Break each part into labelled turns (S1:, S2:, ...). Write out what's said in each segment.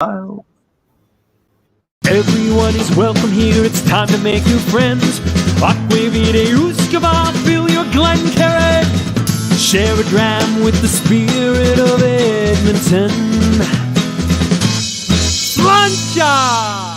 S1: Everyone is welcome here, it's time to make new friends. Aquavide Uskava, fill your Glencairn. Share a dram with the spirit of Edmonton. Luncha!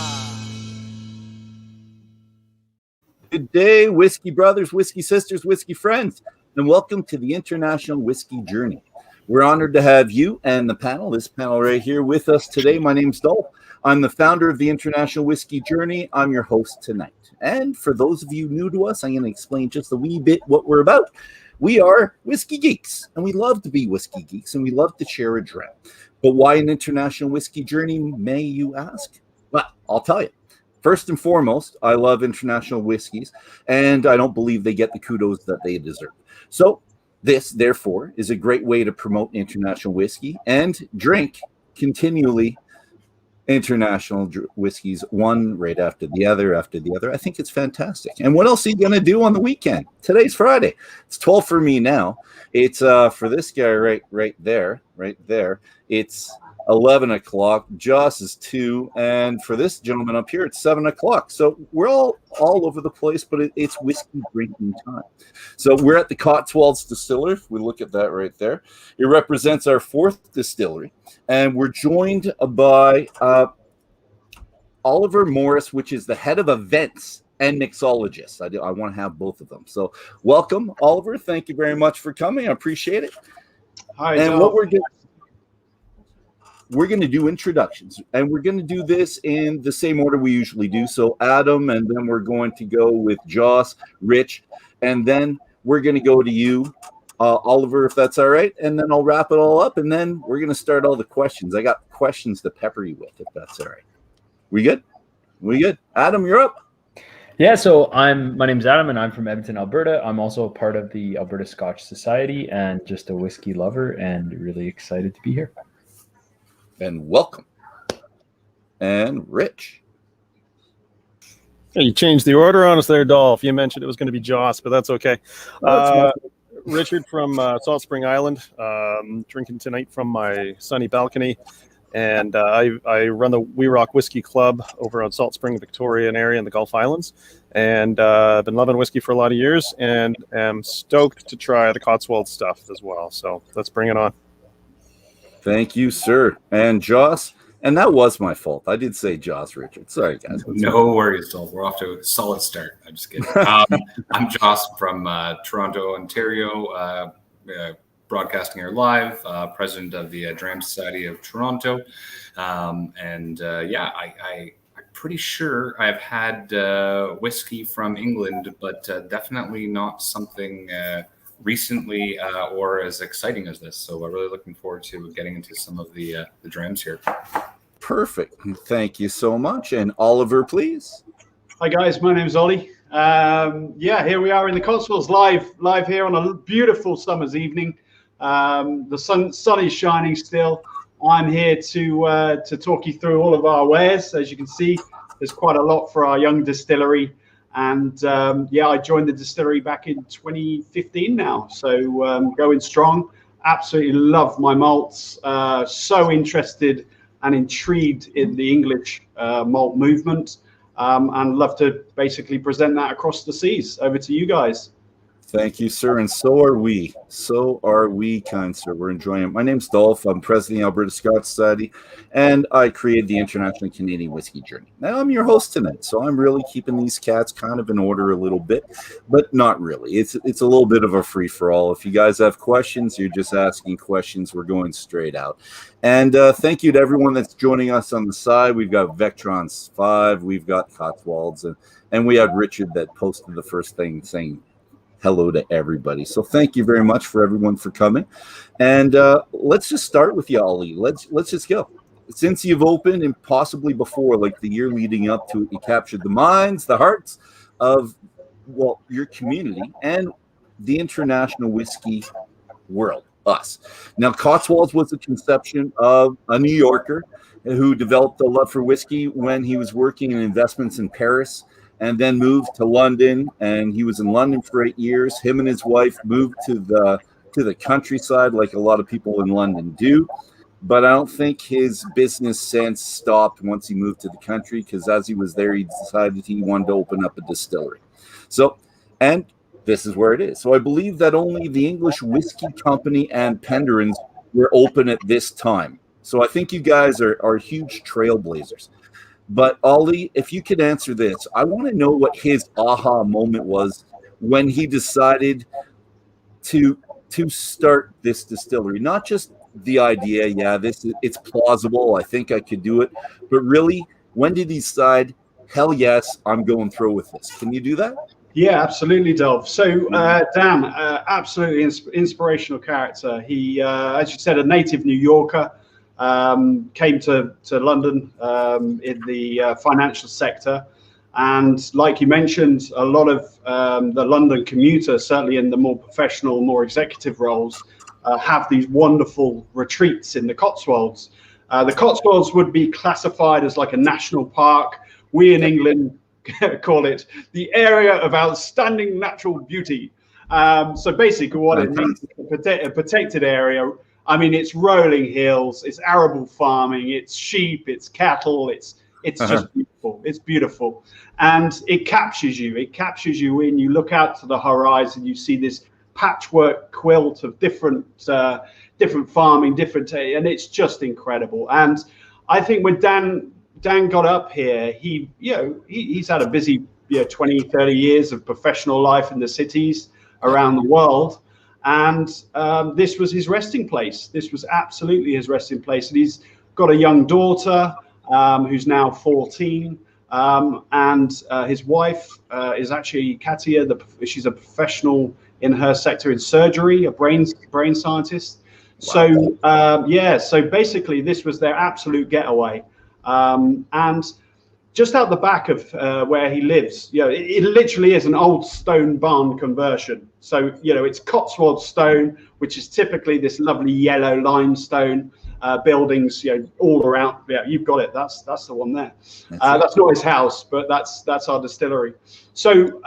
S2: Good day, whiskey brothers, whiskey sisters, whiskey friends, and welcome to the International Whiskey Journey. We're honored to have you and the panel, this panel right here with us today. My name's Dolph. I'm the founder of the International Whiskey Journey. I'm your host tonight. And for those of you new to us, I'm going to explain just a wee bit what we're about. We are whiskey geeks, and we love to be whiskey geeks, and we love to share a dram. But why an International Whiskey Journey, may you ask? Well, I'll tell you. First and foremost, I love international whiskeys, and I don't believe they get the kudos that they deserve. So this, therefore, is a great way to promote international whiskey and drink continually international whiskeys, one right after the other, I think it's fantastic. And what else are you going to do on the weekend? Today's Friday. It's 12 for me now. It's for this guy right there. It's 11 o'clock. Joss is 2, and for this gentleman up here, it's 7 o'clock. So we're all over the place, but it's whiskey drinking time. So we're at the Cotswolds Distillery. We look at that right there. It represents our 4th distillery, and we're joined by Oliver Morris, which is the head of events and mixologist. I want to have both of them. So welcome, Oliver. Thank you very much for coming. I appreciate it.
S3: Hi.
S2: And what we're going to do introductions, and we're going to do this in the same order we usually do. So Adam, and then we're going to go with Joss, Rich, and then we're going to go to you, Oliver, if that's all right. And then I'll wrap it all up, and then we're going to start all the questions. I got questions to pepper you with, if that's all right. We good? Adam, you're up.
S4: Yeah, so my name's Adam, and I'm from Edmonton, Alberta. I'm also a part of the Alberta Scotch Society and just a whiskey lover, and really excited to be here.
S2: And welcome. And Rich.
S3: Hey, you changed the order on us there, Dolph. You mentioned it was going to be Joss, but that's okay. Richard from Salt Spring Island, drinking tonight from my sunny balcony. And I run the We Rock Whiskey Club over on Salt Spring, Victorian area in the Gulf Islands. And I've been loving whiskey for a lot of years, and am stoked to try the Cotswold stuff as well. So let's bring it on.
S2: Thank you, sir. And Joss, and that was my fault. I did say Joss, Richard. Sorry, guys.
S5: No worries, Dolph. We're off to a solid start. I'm just kidding. I'm Joss from Toronto, Ontario, broadcasting here live, president of the Dram Society of Toronto. I'm pretty sure I've had whiskey from England, but definitely not something recently or as exciting as this. So we're really looking forward to getting into some of the drams here.
S2: Perfect. Thank you so much. And Oliver, please.
S6: Hi guys, my name's Ollie. Here we are in the Cotswolds live here on a beautiful summer's evening. The sun is shining still. I'm here to talk you through all of our wares. As you can see, there's quite a lot for our young distillery. And I joined the distillery back in 2015 now. So going strong. Absolutely love my malts. So interested and intrigued in the English malt movement. And love to basically present that across the seas. Over to you guys.
S2: Thank you, sir. And so are we. Kind sir. We're enjoying it. My name's Dolph. I'm president of the Alberta Scotch Society, and I created the International Canadian Whiskey Journey. Now, I'm your host tonight, so I'm really keeping these cats kind of in order a little bit, but not really. It's a little bit of a free-for-all. If you guys have questions, you're just asking questions. We're going straight out. And thank you to everyone that's joining us on the side. We've got Vectrons 5. We've got Cotswolds, and we had Richard that posted the first thing saying hello to everybody. So thank you very much for everyone for coming. And let's just start with you, Ollie. Let's just go. Since you've opened, and possibly before, like the year leading up to it, you captured the minds, the hearts of, well, your community and the international whiskey world, us. Now, Cotswolds was the conception of a New Yorker who developed a love for whiskey when he was working in investments in Paris, and then moved to London, and he was in London for 8 years. Him and his wife moved to the countryside, like a lot of people in London do. but I don't think his business sense stopped once he moved to the country, because as he was there, he decided he wanted to open up a distillery. So, and this is where it is. So I believe that only the English Whiskey Company and Penderyn's were open at this time. So I think you guys are huge trailblazers. But Ollie, if you could answer this, I want to know what his aha moment was when he decided to start this distillery. Not just the idea, it's plausible, I think I could do it, but really, when did he decide, hell yes, I'm going through with this? Can you do that?
S6: Yeah, absolutely, Dov. So Dan, absolutely inspirational character. He, as you said, a native New Yorker, came to London in the financial sector. And like you mentioned, a lot of the London commuter, certainly in the more professional, more executive roles, have these wonderful retreats in the Cotswolds. The Cotswolds would be classified as like a national park. We in England call it the area of outstanding natural beauty. So basically what it means is a protected area. I mean, it's rolling hills, it's arable farming, it's sheep, it's cattle, it's just beautiful. It's beautiful. And it captures you. It captures you when you look out to the horizon, you see this patchwork quilt of different farming, and it's just incredible. And I think when Dan got up here, he's had a busy 20, 30 years of professional life in the cities around the world. And this was his resting place. This was absolutely his resting place. And he's got a young daughter who's now 14. And his wife is actually Katia. She's a professional in her sector in surgery, a brain scientist. Wow. So basically this was their absolute getaway. And just out the back of where he lives, it literally is an old stone barn conversion. So, it's Cotswold stone, which is typically this lovely yellow limestone buildings, all around. Yeah, you've got it. That's the one there. That's not his house, but that's our distillery. So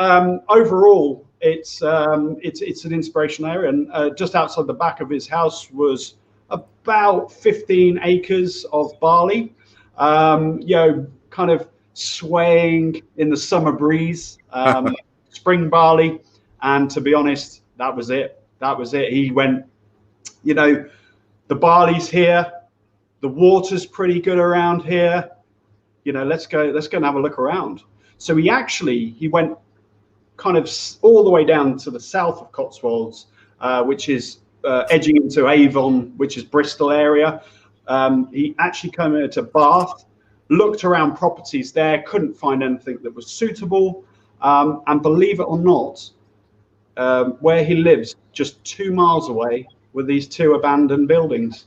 S6: overall, it's an inspirational area. And just outside the back of his house was about 15 acres of barley, kind of swaying in the summer breeze, spring barley. And to be honest, that was it. He went, the barley's here, the water's pretty good around here. Let's go and have a look around. So he went kind of all the way down to the south of Cotswolds, which is edging into Avon, which is Bristol area. He actually came into Bath, looked around properties there, couldn't find anything that was suitable. And believe it or not, where he lives, just 2 miles away, were these 2 abandoned buildings.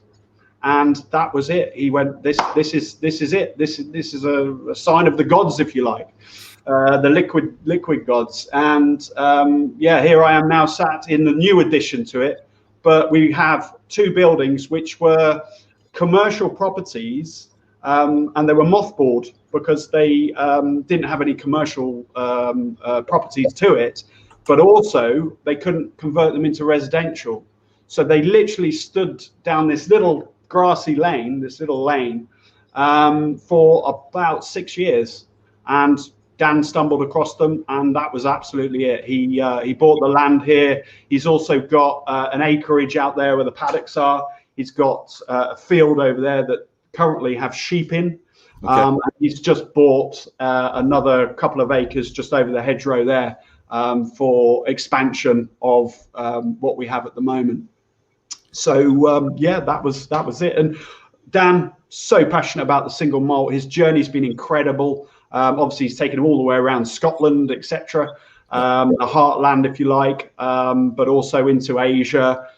S6: And that was it. He went, this is it. This is a sign of the gods, if you like, the liquid gods. And here I am now sat in the new addition to it. But we have 2 buildings which were commercial properties, and they were mothballed because they didn't have any commercial properties to it, but also they couldn't convert them into residential. So they literally stood down this little grassy lane, for about 6 years. And Dan stumbled across them, and that was absolutely it. He bought the land here. He's also got an acreage out there where the paddocks are. He's got a field over there that currently have sheep in. Okay. He's just bought another couple of acres just over the hedgerow there for expansion of what we have at the moment. So that was it. And Dan, so passionate about the single malt. His journey's been incredible. Obviously, he's taken him all the way around Scotland, etc., the heartland, if you like, but also into Asia.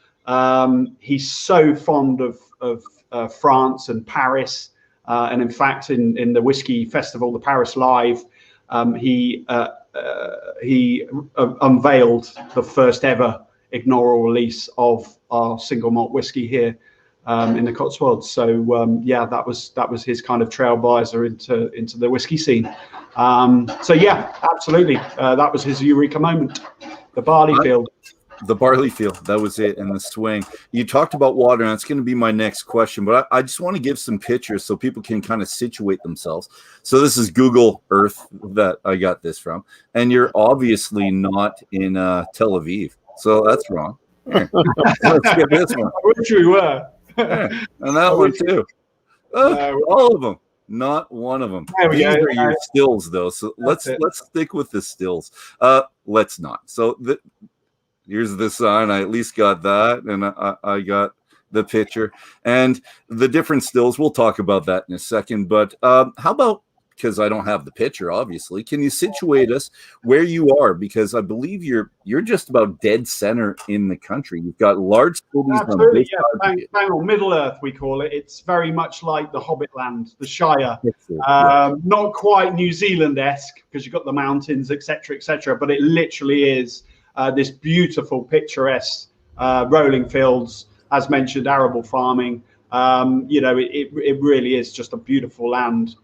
S6: He's so fond of France and Paris, and in fact, in the whiskey festival, the Paris Live, he unveiled the first ever inaugural release of our single malt whiskey here in the Cotswolds. So that was his kind of trailblazer into the whiskey scene. Absolutely, that was his eureka moment, the barley field.
S2: The barley field, that was it, and the swing. You talked about water, and that's going to be my next question, but I just want to give some pictures so people can kind of situate themselves. So this is Google Earth that I got this from, and you're obviously not in Tel Aviv, so that's wrong. Here. Let's get this one.
S6: I wish we were.
S2: Yeah, and that one too. All of them. Not one of them. These are your stills, though. So let's stick with the stills. Let's not. So here's the sign. I at least got that, and I got the picture and the different stills. We'll talk about that in a second. But how about, because I don't have the picture, obviously, can you situate us where you are? Because I believe you're just about dead center in the country. You've got large cities.
S6: Absolutely, yeah. Bang on Middle Earth, we call it. It's very much like the Hobbit land, the Shire. Not quite New Zealand-esque, because you've got the mountains, etc., but it literally is this beautiful, picturesque rolling fields, as mentioned, arable farming. It really is just a beautiful land.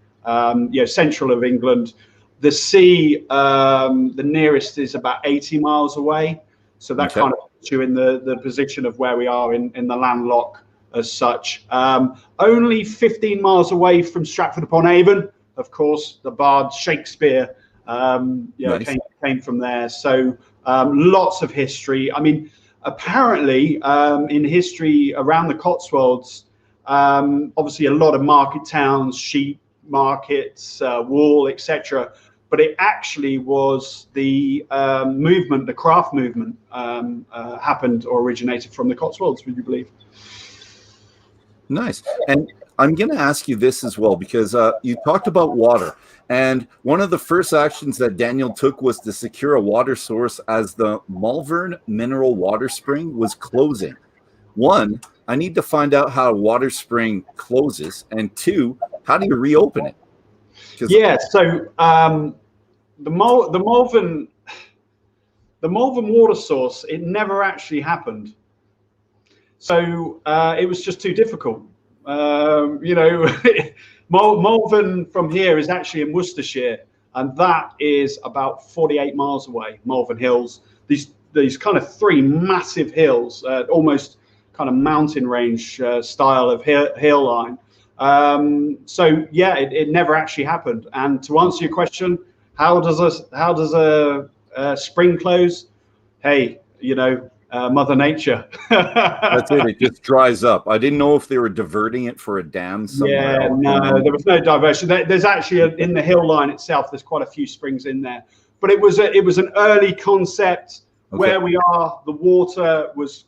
S6: Central of England. The sea, the nearest is about 80 miles away. So that kind of puts you in the position of where we are in the landlock as such. Only 15 miles away from Stratford-upon-Avon, of course, the bard Shakespeare came from there. So lots of history. I mean, apparently in history around the Cotswolds, obviously a lot of market towns, sheep, markets, wool, etc. But it actually was the movement, the craft movement, happened or originated from the Cotswolds, would you believe?
S2: Nice. And I'm going to ask you this as well, because you talked about water. And one of the first actions that Daniel took was to secure a water source as the Malvern Mineral Water Spring was closing. One, I need to find out how a water spring closes. And two, how do you reopen it?
S6: Yeah, so the Malvern water source, it never actually happened. So it was just too difficult. Malvern from here is actually in Worcestershire, and that is about 48 miles away. Malvern Hills, these kind of three massive hills, almost kind of mountain range style of hill line. It never actually happened. And to answer your question, how does a spring close? Hey, Mother Nature.
S2: That's it. It just dries up. I didn't know if they were diverting it for a dam somewhere.
S6: Yeah, no, there was no diversion. There's actually in the hill line itself, there's quite a few springs in there. But it was an early concept. Where we are. The water was.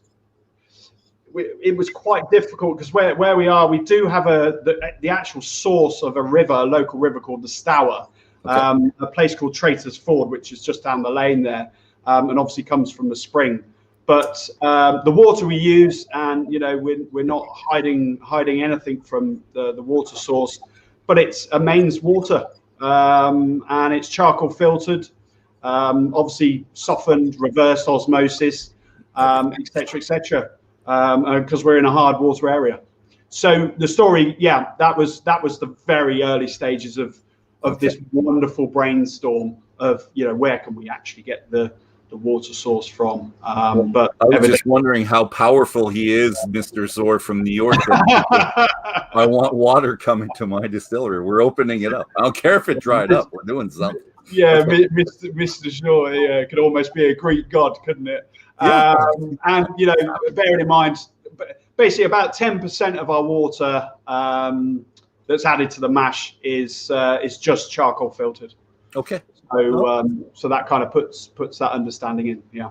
S6: It was quite difficult because where we are, we do have the actual source of a river, a local river called the Stour, a place called Traitors Ford, which is just down the lane there, and obviously comes from the spring. But the water we use, and we're not hiding anything from the water source, but it's a mains water, and it's charcoal filtered, obviously softened, reverse osmosis, etc. Because we're in a hard water area. So the story, that was the very early stages of this wonderful brainstorm of where can we actually get the water source from. But
S2: I was just wondering how powerful he is, Mr. Zor from New York. I want water coming to my distillery. We're opening it up. I don't care if it dried up. We're doing something.
S6: Yeah, Mr. Zor could almost be a Greek god, couldn't it?
S2: Yeah.
S6: And bearing in mind, basically about 10% of our water that's added to the mash is just charcoal filtered.
S2: Okay.
S6: So that kind of puts that understanding in. Yeah.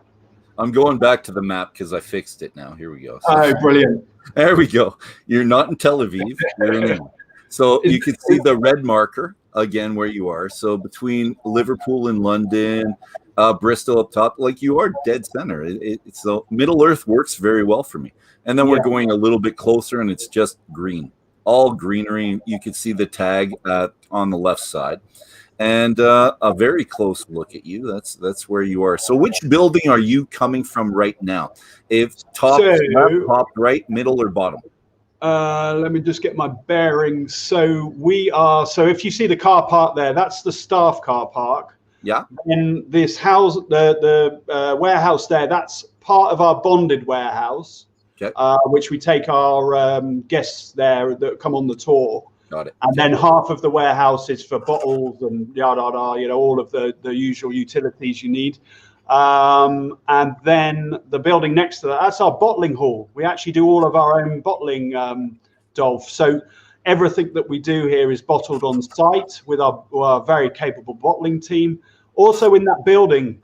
S2: I'm going back to the map because I fixed it now. Here we go.
S6: Oh, brilliant.
S2: There we go. You're not in Tel Aviv. You're in England. So you can see the red marker again where you are. So between Liverpool and London. Bristol up top, like you are dead center. So Middle Earth works very well for me. And then we're going a little bit closer, and it's just green, all greenery. You can see the tag on the left side, and a very close look at you. That's where you are. So which building are you coming from right now? If top right, middle, or bottom?
S6: Let me just get my bearings. So we are. So if you see the car park there, that's the staff car park.
S2: Yeah.
S6: In this house, the warehouse there, that's part of our bonded warehouse,
S2: Okay.
S6: which we take our guests there that come on the tour.
S2: Got it.
S6: And then half of the warehouse is for bottles and yada yada, you know, all of the usual utilities you need. And then the building next to that, that's our bottling hall. We actually do all of our own bottling, Dolph. So everything that we do here is bottled on site with our very capable bottling team. Also in that building,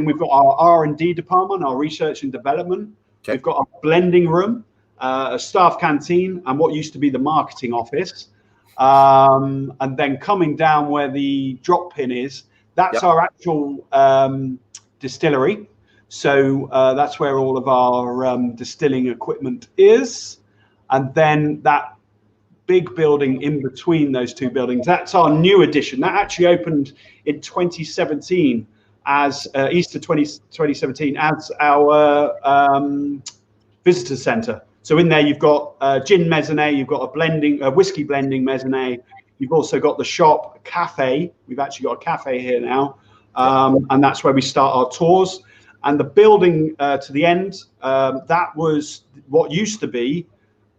S6: we've got our R&D department, our research and development. Okay. We've got a blending room, a staff canteen, and what used to be the marketing office. And then coming down where the drop pin is, that's our actual distillery. So that's where all of our distilling equipment is. And then that big building in between those two buildings, that's our new addition. That actually opened in 2017 as Easter 2017 as our visitor center. So in there you've got gin mezzanine, you've got a whiskey blending mezzanine. You've also got the shop, a cafe. We've actually got a cafe here now, and that's where we start our tours. And the building to the end, that was what used to be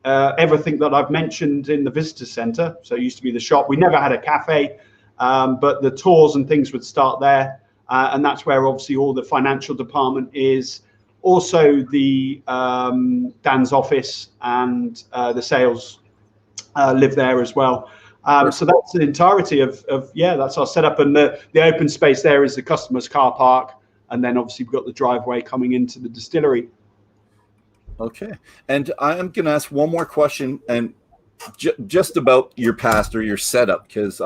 S6: everything that I've mentioned in the visitor center. So it used to be the shop. We never had a cafe, but the tours and things would start there. And that's where obviously all the financial department is. Also the Dan's office and the sales live there as well. So that's the entirety of that's our setup. And the open space there is the customer's car park. And then obviously we've got the driveway coming into the distillery.
S2: Okay. And I'm going to ask one more question, and just about your past or your setup, because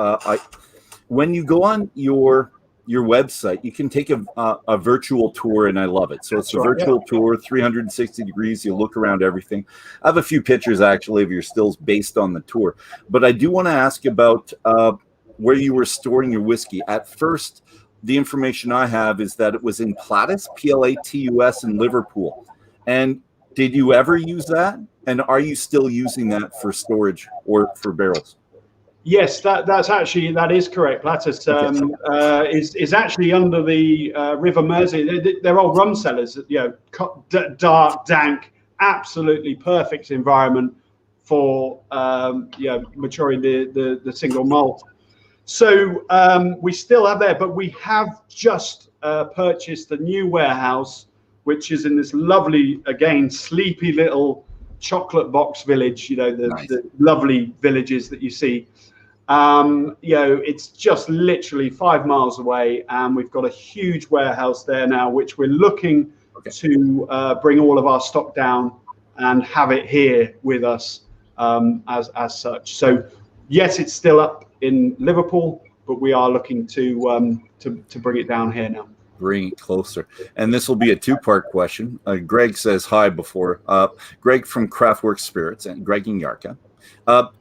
S2: when you go on your website, you can take a virtual tour, and I love it. So it's a virtual tour, 360 degrees. You look around everything. I have a few pictures actually of your stills based on the tour, but I do want to ask about where you were storing your whiskey. At first, the information I have is that it was in Platus, Platus in Liverpool. And did you ever use that? And are you still using that for storage or for barrels?
S6: Yes, that is correct. Platus is actually under the River Mersey. They're all rum cellars, you know, dark, dank, absolutely perfect environment for maturing the single malt. So we still have there, but we have just purchased a new warehouse, which is in this lovely, again, sleepy little chocolate box village, you know, the lovely villages that you see. It's just literally 5 miles away, and we've got a huge warehouse there now, which we're looking to bring all of our stock down and have it here with us as such. So yes, it's still up in Liverpool, but we are looking to bring it down here now.
S2: Bring it closer. And this will be a two-part question. Greg says hi before. Greg from Craftworks Spirits and Greg in Yarka.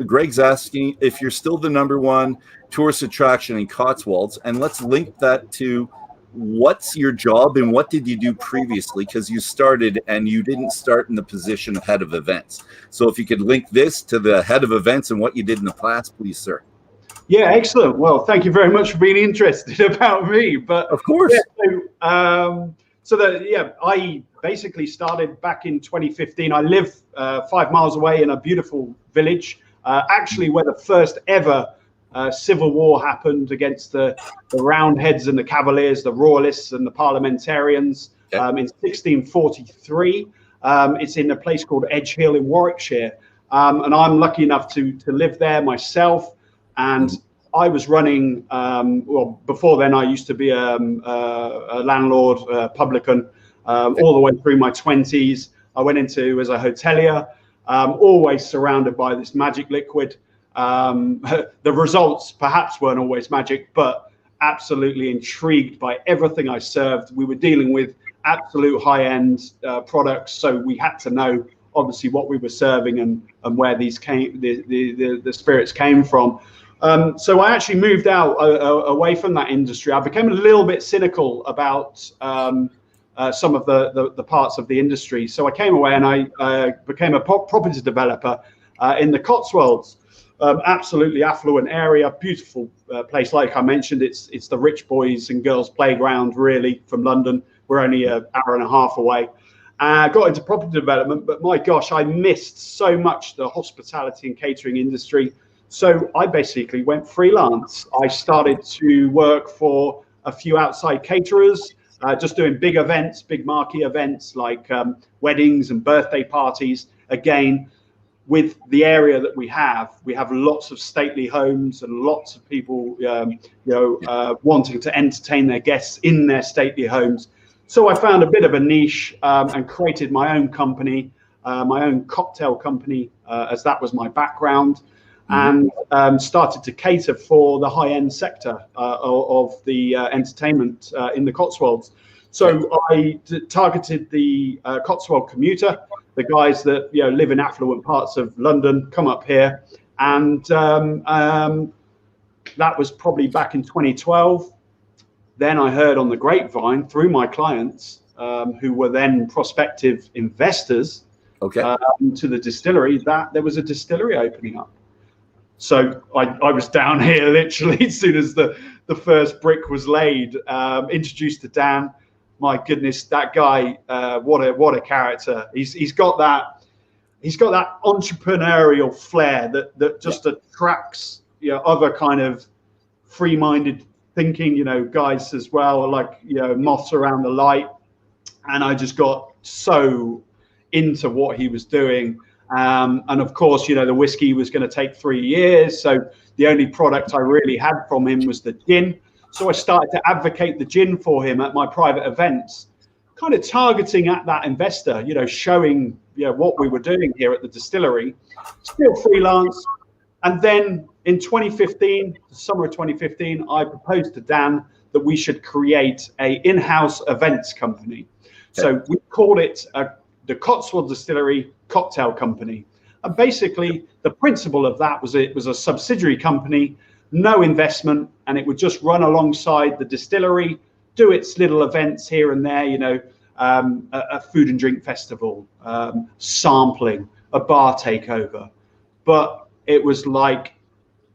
S2: Greg's asking if you're still the #1 tourist attraction in Cotswolds, and let's link that to what's your job and what did you do previously, because you started and you didn't start in the position of head of events. So if you could link this to the head of events and what you did in the past, please, sir.
S6: Yeah, excellent. Well, thank you very much for being interested about me. But
S2: of course.
S6: I basically started back in 2015. I live 5 miles away in a beautiful village, actually where the first ever civil war happened against the Roundheads and the Cavaliers, the Royalists and the Parliamentarians in 1643. It's in a place called Edge Hill in Warwickshire. And I'm lucky enough to live there myself. And I was running, before then I used to be a landlord, publican, all the way through my 20s. I went into as a hotelier, always surrounded by this magic liquid. The results perhaps weren't always magic, but absolutely intrigued by everything I served. We were dealing with absolute high-end products, so we had to know obviously what we were serving and where these came, the spirits came from. So I actually moved out away from that industry. I became a little bit cynical about some of the parts of the industry. So I came away and I became a property developer in the Cotswolds. Absolutely affluent area, beautiful place. Like I mentioned, it's the rich boys and girls playground really from London. we're only an hour and a half away. Got into property development, but my gosh, I missed so much the hospitality and catering industry. So I basically went freelance. I started to work for a few outside caterers, just doing big events, big marquee events like weddings and birthday parties. Again, with the area that we have lots of stately homes and lots of people, wanting to entertain their guests in their stately homes. So I found a bit of a niche and created my own company, my own cocktail company, as that was my background, and started to cater for the high-end sector of the entertainment in the Cotswolds. So I targeted the Cotswold commuter, the guys that live in affluent parts of London, come up here, and that was probably back in 2012. Then I heard on the grapevine through my clients, who were then prospective investors, to the distillery, that there was a distillery opening up. So I was down here literally as soon as the first brick was laid, introduced to Dan. My goodness, that guy, what a character. He's got that entrepreneurial flair that just attracts other kind of free-minded thinking guys as well, like moths around the light. And I just got so into what he was doing. And of course, the whiskey was going to take 3 years. So the only product I really had from him was the gin. So I started to advocate the gin for him at my private events, kind of targeting at that investor, showing what we were doing here at the distillery, still freelance. And then in 2015, the summer of 2015, I proposed to Dan that we should create a in-house events company. So we called it the Cotswold Distillery Cocktail Company. And basically, the principle of that was it was a subsidiary company, no investment, and it would just run alongside the distillery, do its little events here and there, a food and drink festival, sampling, a bar takeover. But it was like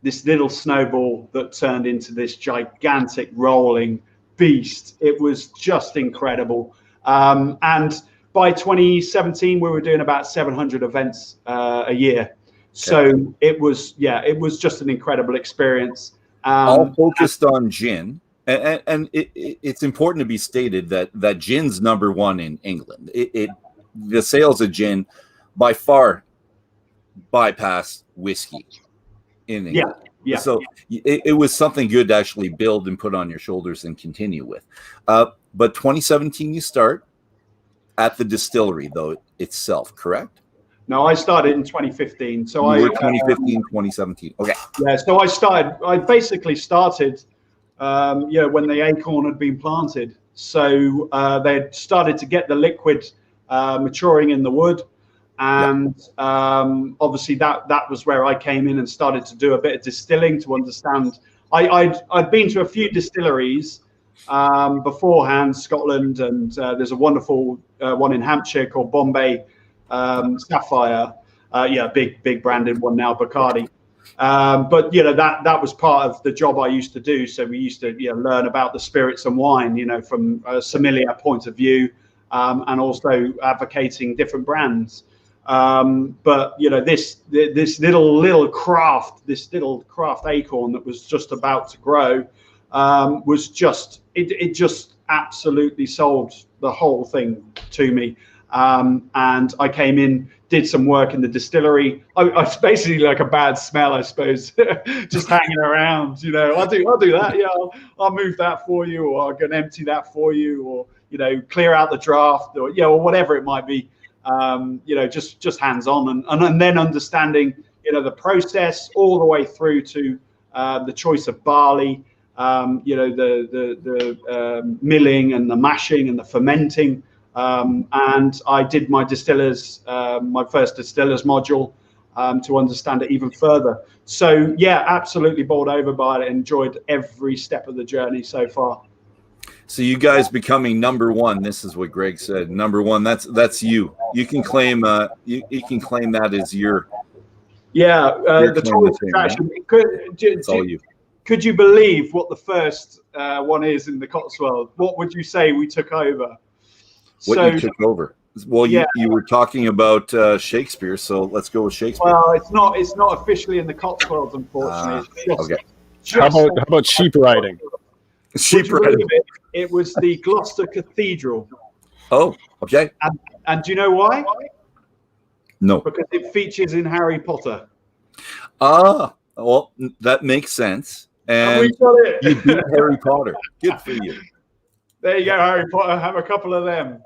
S6: this little snowball that turned into this gigantic rolling beast. It was just incredible. And by 2017, we were doing about 700 events a year. So it was just an incredible experience.
S2: All focused on gin. And it's important to be stated that gin's number one in England. The sales of gin by far bypass whiskey in England. Yeah. So it was something good to actually build and put on your shoulders and continue with. But 2017, you start at the distillery, though, itself, correct?
S6: No, I started in 2015. So
S2: you were 2015, 2017. Okay.
S6: Yeah, so I basically started, when the acorn had been planted. So they had started to get the liquid maturing in the wood. And obviously that was where I came in and started to do a bit of distilling to understand. I'd been to a few distilleries beforehand, Scotland, and there's a wonderful one in Hampshire called Bombay Sapphire. Big branded one now, Bacardi. But that was part of the job I used to do. So we used to learn about the spirits and wine, from a sommelier point of view, and also advocating different brands. But this little craft acorn that was just about to grow was just it just absolutely sold the whole thing to me. And I came in, did some work in the distillery. I was basically like a bad smell, I suppose, just hanging around. I'll do that. Yeah, I'll move that for you, or I can empty that for you, or clear out the draft, or or whatever it might be. Just hands on, and then understanding the process all the way through to the choice of barley, the milling and the mashing and the fermenting. And I did my distillers, my first distillers module, to understand it even further. So absolutely bowled over by it. Enjoyed every step of the journey so far.
S2: So you guys becoming number one. This is what Greg said. Number one. That's you. You can claim you can claim that as your.
S6: The tourist attraction.
S2: It's all you.
S6: Could you believe what the first one is in the Cotswolds. What would you say we took over?
S2: What you took over? Well,
S6: yeah.
S2: you were talking about Shakespeare, so let's go with Shakespeare.
S6: Well, it's not officially in the Cotswolds, unfortunately.
S2: Okay.
S3: How about sheep riding?
S2: Sheep riding.
S6: It was the Gloucester Cathedral.
S2: Oh, okay.
S6: And do you know why?
S2: No.
S6: Because it features in Harry Potter.
S2: Ah, well, that makes sense. And
S6: we got it.
S2: You beat Harry Potter. Good for you.
S6: There you go, Harry Potter. Have a couple of them.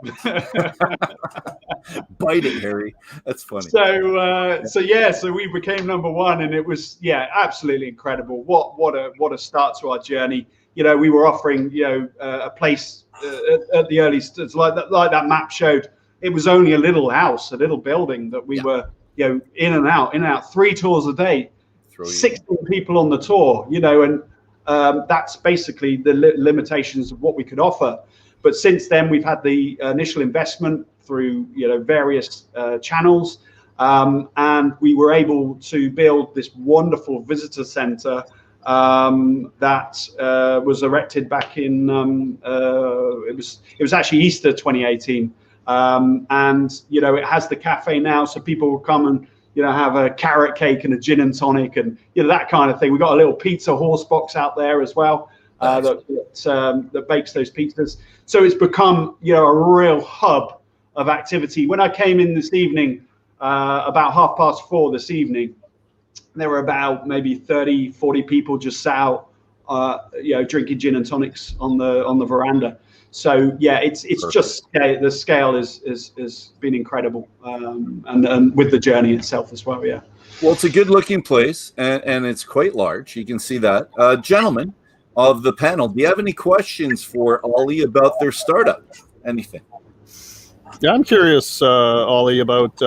S2: Bite it, Harry. That's funny.
S6: So we became number one, and it was absolutely incredible. What a start to our journey. We were offering a place at the early stage, like that map showed. It was only a little house, a little building that we were in and out, 3 tours a day, 16 people on the tour. And that's basically the limitations of what we could offer. But since then, we've had the initial investment through various channels, and we were able to build this wonderful visitor center that was erected back in it was actually Easter 2018, and it has the cafe now, so people will come and have a carrot cake and a gin and tonic and that kind of thing. We've got a little pizza horse box out there as well that bakes those pizzas. So it's become a real hub of activity. When I came in this evening, about 4:30 this evening, there were about maybe 30, 40 people just sat out, drinking gin and tonics on the veranda. So it's perfect. Just the scale is been incredible, and with the journey itself as well. Yeah.
S2: Well, it's a good looking place, and it's quite large. You can see that. Gentlemen of the panel, do you have any questions for Ollie about their startup? Anything?
S3: Yeah, I'm curious, Ollie, about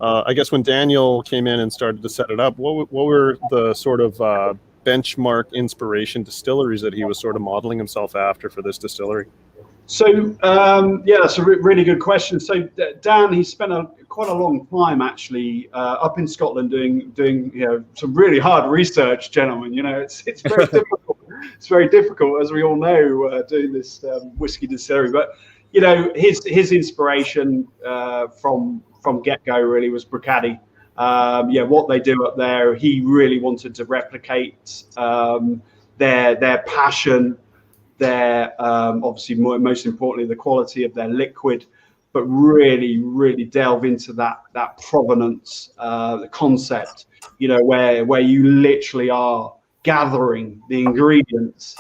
S3: I guess when Daniel came in and started to set it up, what were the sort of benchmark inspiration distilleries that he was sort of modeling himself after for this distillery?
S6: So that's a really good question. So Dan, he spent quite a long time actually up in Scotland doing some really hard research, gentlemen. It's very difficult. It's very difficult, as we all know, doing this whiskey distillery. But his inspiration from get-go really was Bruichladdich. What they do up there, he really wanted to replicate their passion, their obviously most importantly the quality of their liquid, but really delve into that provenance, the concept, where you literally are gathering the ingredients,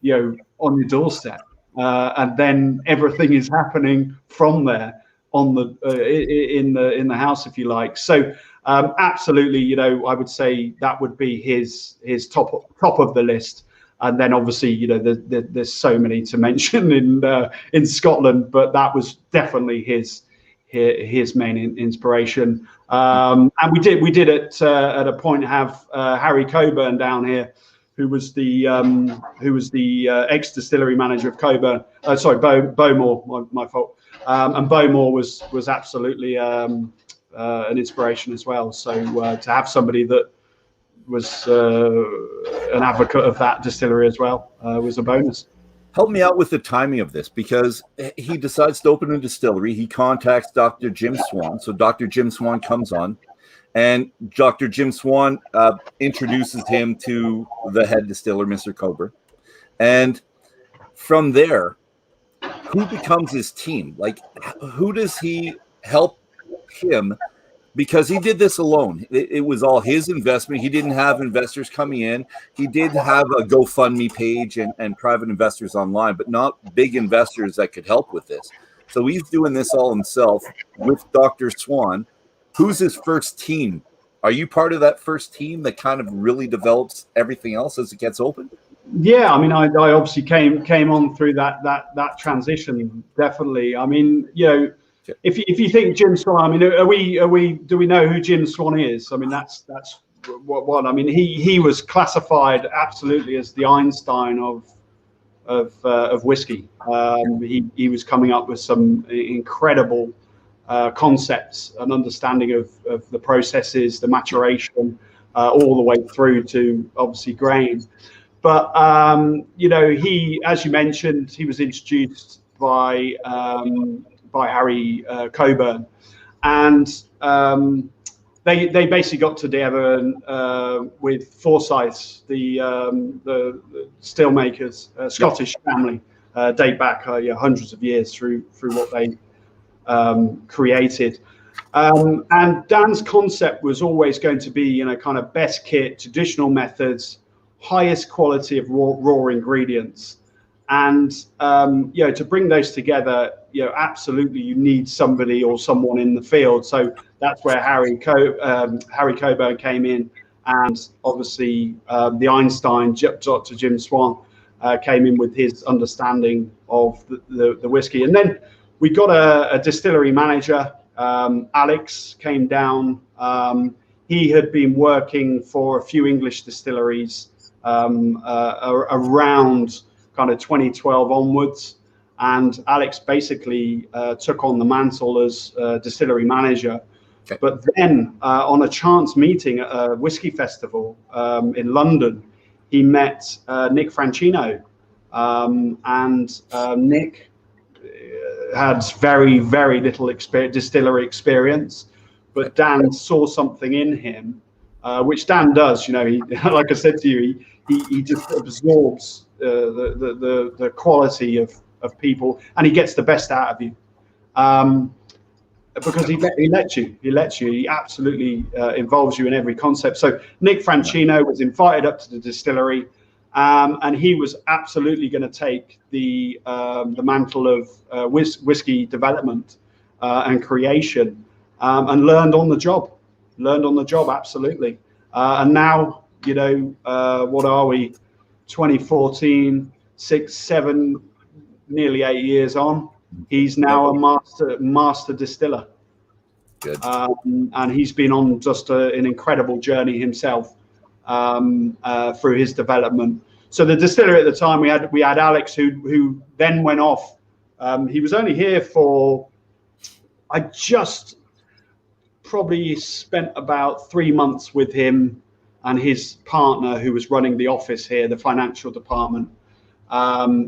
S6: on your doorstep, and then everything is happening from there on the in the house, if you like. So absolutely, I would say that would be his top of the list. And then obviously, there's so many to mention in Scotland, but that was definitely his main inspiration. And we did at a point have Harry Coburn down here, who was the ex distillery manager of Coburn. Bowmore, my fault. And Bowmore was absolutely an inspiration as well. So to have somebody that was an advocate of that distillery as well was a bonus.
S2: Help me out with the timing of this, because he decides to open a distillery. He contacts Dr. Jim Swan. So Dr. Jim Swan comes on, and Dr. Jim Swan introduces him to the head distiller, Mr. Coburn. And from there, who becomes his team? Like, who does he help him? Because he did this alone. It was all his investment. He didn't have investors coming in. He did have a GoFundMe page and private investors online, but not big investors that could help with this. So he's doing this all himself with Dr. Swan. Who's his first team? Are you part of that first team that kind of really develops everything else as it gets open?
S6: Yeah, I mean, I obviously came on through that transition, definitely. I mean, if you think Jim Swan, I mean, do we know who Jim Swan is? I mean, that's what I mean. He was classified absolutely as the Einstein of whiskey. He was coming up with some incredible concepts and understanding of the processes, the maturation, all the way through to obviously grain. But he, as you mentioned, he was introduced by Harry Coburn, and they basically got together with Forsyths, the still makers, Scottish family, date back hundreds of years through what they created. And Dan's concept was always going to be, kind of best kit, traditional methods, highest quality of raw ingredients. And, to bring those together, absolutely you need somebody or someone in the field. So that's where Harry Coburn came in. And obviously the Einstein, Dr. Jim Swan, came in with his understanding of the whiskey. And then we got a distillery manager. Alex came down. He had been working for a few English distilleries around kind of 2012 onwards, and Alex basically took on the mantle as distillery manager. Okay. But then on a chance meeting at a whiskey festival in London, he met Nick Francino, and Nick had very, very little distillery experience, but Dan saw something in him, which Dan does. He, like I said to you, he just absorbs the quality of people, and he gets the best out of you, because he lets you. He absolutely involves you in every concept. So Nick Francino was invited up to the distillery. And he was absolutely going to take the mantle of whiskey development and creation, and learned on the job, absolutely. And now, what are we, 2014, 6, 7, nearly 8 years on, he's now a master distiller.
S2: Good.
S6: And he's been on just an incredible journey himself. Through his development. So the distillery at the time, we had Alex, who then went off. He was only here for, I just probably spent about 3 months with him and his partner, who was running the office here, the financial department.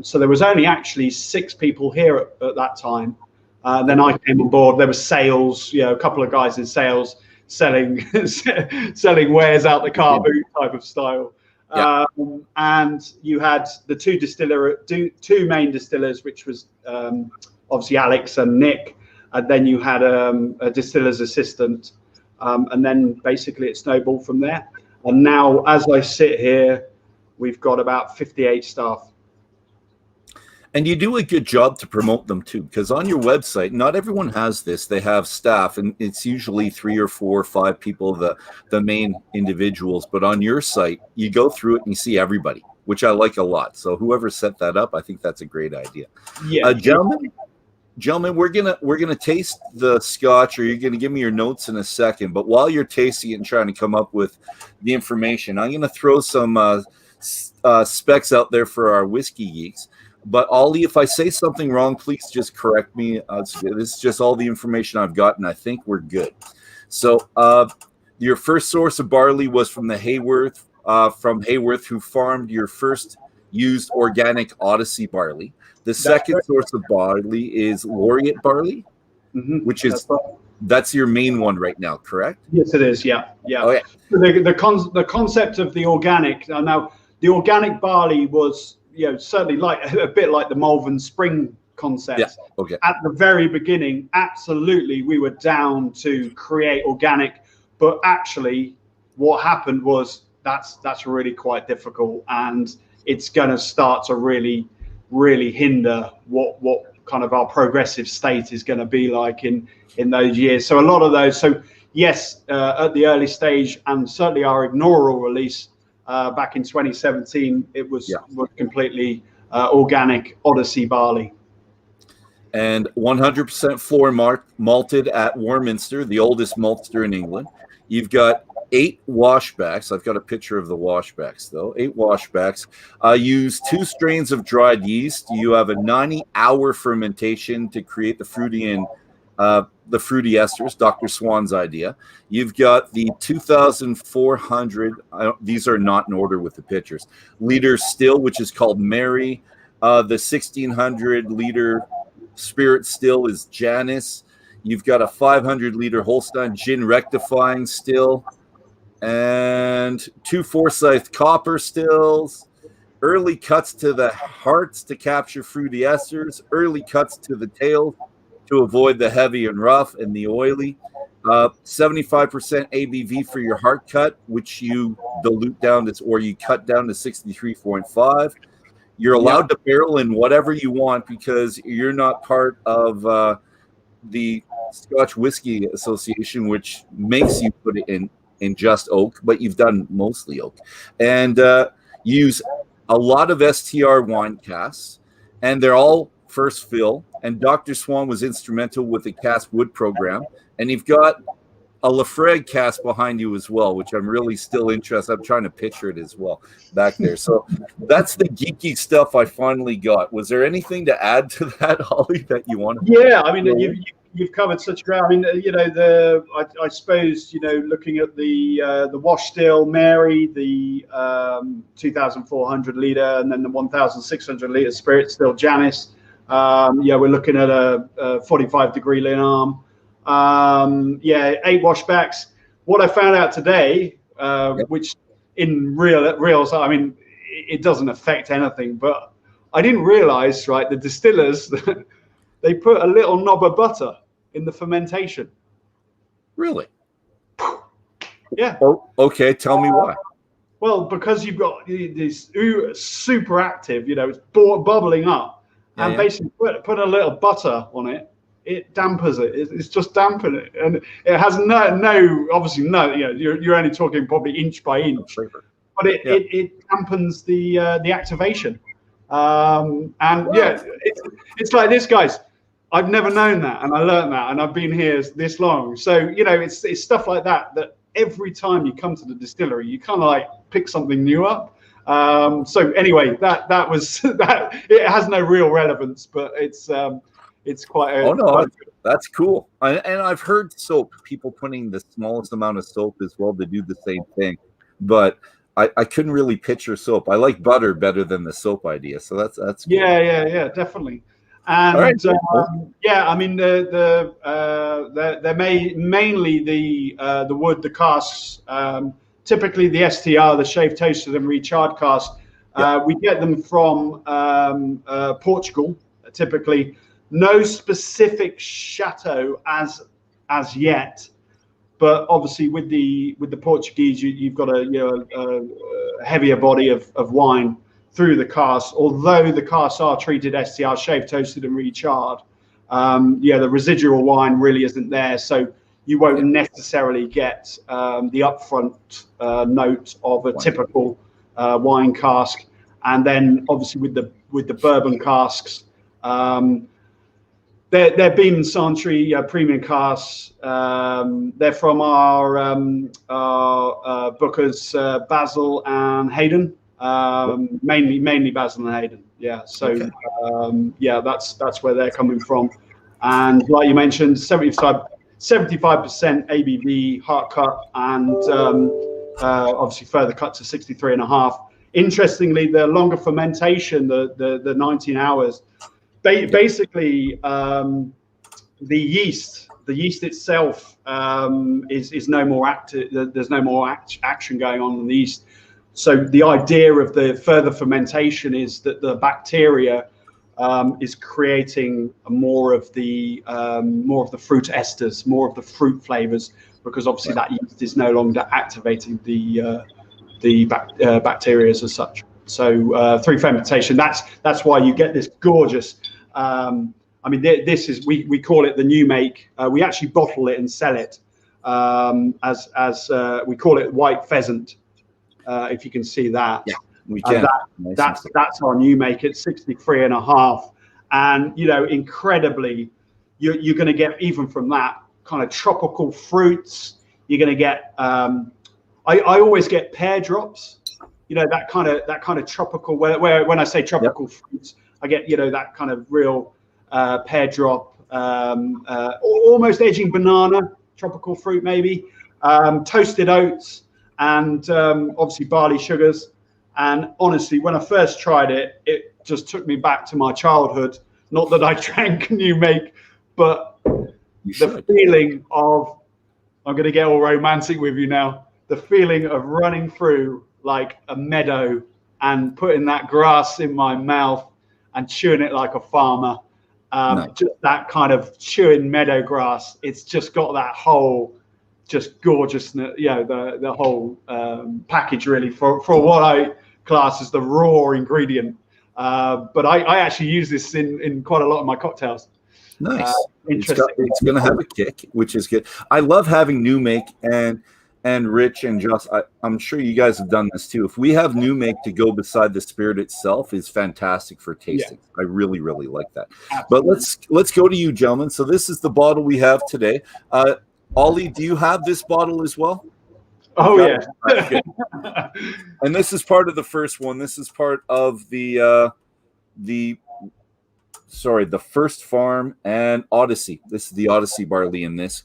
S6: So there was only actually 6 people here at that time. Then I came on board. There was sales, a couple of guys in sales, selling wares out the car boot type of style. Yeah. And you had the two main distillers, which was obviously Alex and Nick, and then you had a distiller's assistant, and then basically it snowballed from there. And now, as I sit here, we've got about 58 staff.
S2: And you do a good job to promote them too, because on your website, not everyone has this. They have staff, and it's usually 3 or 4 or 5 people, the main individuals. But on your site, you go through it and you see everybody, which I like a lot. So whoever set that up, I think that's a great idea. Yeah, gentlemen, we're gonna taste the scotch, or you're gonna give me your notes in a second. But while you're tasting it and trying to come up with the information, I'm gonna throw some specs out there for our whiskey geeks. But Ollie, if I say something wrong, please just correct me. This is just all the information I've got, and I think we're good. So your first source of barley was from Hayworth, who farmed your first used organic Odyssey barley. The second source of barley is Laureate barley, which is that's your main one right now, correct?
S6: Yes, it is. Yeah.
S2: Okay.
S6: The concept of the organic. Now the organic barley was, certainly like a bit like the Malvern Spring concept. Yeah. Okay. At the very beginning, absolutely, we were down to create organic, but actually, what happened was that's really quite difficult, and it's going to start to really hinder what kind of our progressive state is going to be like in those years. So a lot of those. So yes, at the early stage, and certainly our inaugural release. Back in 2017, it was completely organic Odyssey barley.
S2: And 100% floor malted at Warminster, the oldest maltster in England. You've got 8 washbacks. I've got a picture of the washbacks, though. 8 washbacks. Use 2 strains of dried yeast. You have a 90-hour fermentation to create the fruity and the fruity esters, Dr. Swan's idea. You've got the 2,400, these are not in order with the pitchers, liter still, which is called Mary. The 1,600 liter spirit still is Janice. You've got a 500 liter Holstein gin rectifying still, and 2 Forsyth copper stills, early cuts to the hearts to capture fruity esters, early cuts to the tails to avoid the heavy and rough and the oily. 75% ABV for your heart cut, which you dilute down to, or you cut down to 63.5. You're allowed to barrel in whatever you want because you're not part of the Scotch Whiskey Association, which makes you put it in just oak, but you've done mostly oak. And use a lot of STR wine casks, and they're all first fill. And Dr. Swan was instrumental with the cask wood program. And you've got a Lafroig cask behind you as well, which I'm really still interested. I'm trying to picture it as well back there. So that's the geeky stuff I finally got. Was there anything to add to that, Holly, that you wanted?
S6: Yeah, I mean, you've covered such ground. I mean, you know, I suppose, you know, looking at the wash still Mary, the 2,400 liter, and then the 1,600 liter spirit still Janice. Yeah, we're looking at a 45 degree lean arm. 8 washbacks. What I found out today, which in reals, I mean, it doesn't affect anything, but I didn't realize, right, the distillers, they put a little knob of butter in the fermentation.
S2: Really?
S6: Yeah.
S2: Oh, okay. Tell me why.
S6: Well, because you've got this super active, you know, it's bubbling up. And basically put a little butter on it. It dampers it. It's just dampen it, and it has no obviously no. You know, you're only talking probably inch by inch, but it dampens the activation. It's like this, guys. I've never known that, and I learned that, and I've been here this long. So you know, it's stuff like that every time you come to the distillery, you kind of like pick something new up. So anyway, that was that. It has no real relevance, but it's quite.
S2: That's cool. And I've heard soap, people putting the smallest amount of soap as well to do the same thing, but I couldn't really picture soap. I like butter better than the soap idea, so that's cool.
S6: Yeah, definitely. And
S2: right.
S6: I mean they're mainly the wood, the casks. Typically, the STR, the shaved toasted and recharred cask, we get them from Portugal. Typically, no specific chateau as yet, but obviously with the Portuguese, you've got a heavier body of wine through the cask. Although the casks are treated STR, shaved toasted and recharred, the residual wine really isn't there, so you won't necessarily get the upfront note of a typical wine cask. And then obviously with the bourbon casks, they're Beam and Santry premium casks. They're from our bookers Basil and Hayden, mainly Basil and Hayden. Yeah, so that's where they're coming from. And like you mentioned, 75% ABV heart cut, and obviously further cut to 63.5. Interestingly, the longer fermentation, the 19 hours, basically the yeast itself is no more active. There's no more action going on in the yeast. So the idea of the further fermentation is that the bacteria is creating more of the fruit esters, more of the fruit flavors, because obviously that yeast is no longer activating the bacteria as such. So through fermentation, that's why you get this gorgeous. I mean, this is we call it the new make. We actually bottle it and sell it as we call it white pheasant. If you can see that. Yeah. We can. That's our new make. It's 63.5, and you know, incredibly, you're going to get even from that kind of tropical fruits. You're going to get. I always get pear drops. You know, that kind of tropical. Where when I say tropical fruits, I get that kind of real pear drop. almost edging banana, tropical fruit maybe, toasted oats, and obviously barley sugars. And honestly, when I first tried it, it just took me back to my childhood. Not that I drank new make, but the feeling of, I'm going to get all romantic with you now, the feeling of running through like a meadow and putting that grass in my mouth and chewing it like a farmer. Nice. Just that kind of chewing meadow grass. It's just got that whole just gorgeousness, the whole package really for what I class as the raw ingredient. But I actually use this in quite a lot of my cocktails.
S2: Nice. It's going to have a kick, which is good. I love having new make, and Rich and Joss, I'm sure you guys have done this too. If we have new make to go beside the spirit itself, is fantastic for tasting. Yeah. I really, really like that. Absolutely. But let's go to you, gentlemen. So this is the bottle we have today. Ollie, do you have this bottle as well?
S6: Oh, yeah.
S2: And this is part of the first one. This is part of the First Farm and Odyssey. This is the Odyssey barley in this.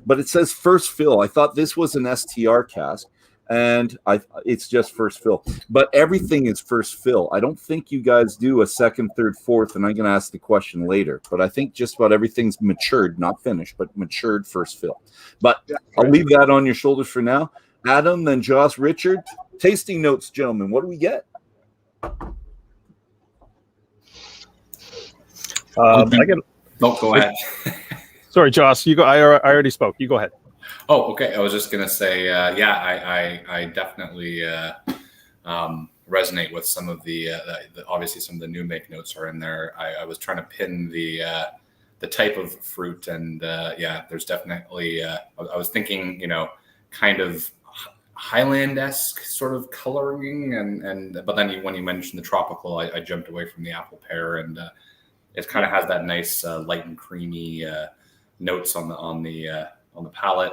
S2: But it says first fill. I thought this was an STR cask, and it's just first fill. But everything is first fill. I don't think you guys do a second, third, fourth, and I'm going to ask the question later. But I think just about everything's matured, not finished, but matured first fill. But I'll leave that on your shoulders for now. Adam, then Joss, Richard. Tasting notes, gentlemen. What do we get?
S5: Go ahead.
S3: Sorry, Joss. You go. I already spoke. You go ahead.
S5: Oh, okay. I was just gonna say, I definitely resonate with some of the obviously some of the new make notes are in there. I was trying to pin the type of fruit, and there's definitely. I was thinking, kind of Highland-esque sort of coloring, but then when you mentioned the tropical, I jumped away from the apple pear, and it kind of has that nice light and creamy notes on the palate.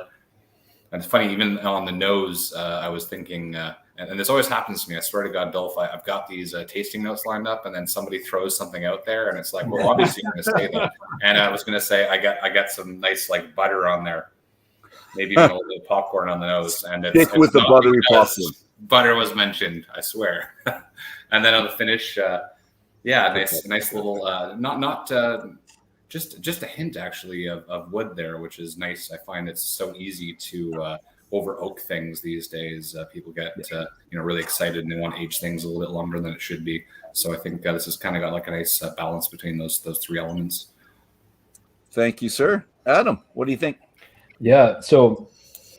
S5: And it's funny, even on the nose, I was thinking, and this always happens to me. I swear to God, Dolph, I've got these tasting notes lined up, and then somebody throws something out there, and it's like, well, obviously you're going to say that. And I was going to say, I got some nice like butter on there. Maybe even a little bit of popcorn on the nose, and it's
S2: with the buttery popcorn.
S5: Butter was mentioned, I swear. And then on the finish, nice little, not just a hint actually of wood there, which is nice. I find it's so easy to over oak things these days. People get really excited and they want to age things a little bit longer than it should be. So I think this has kind of got like a nice balance between those three elements.
S2: Thank you, sir. Adam, what do you think?
S4: Yeah, so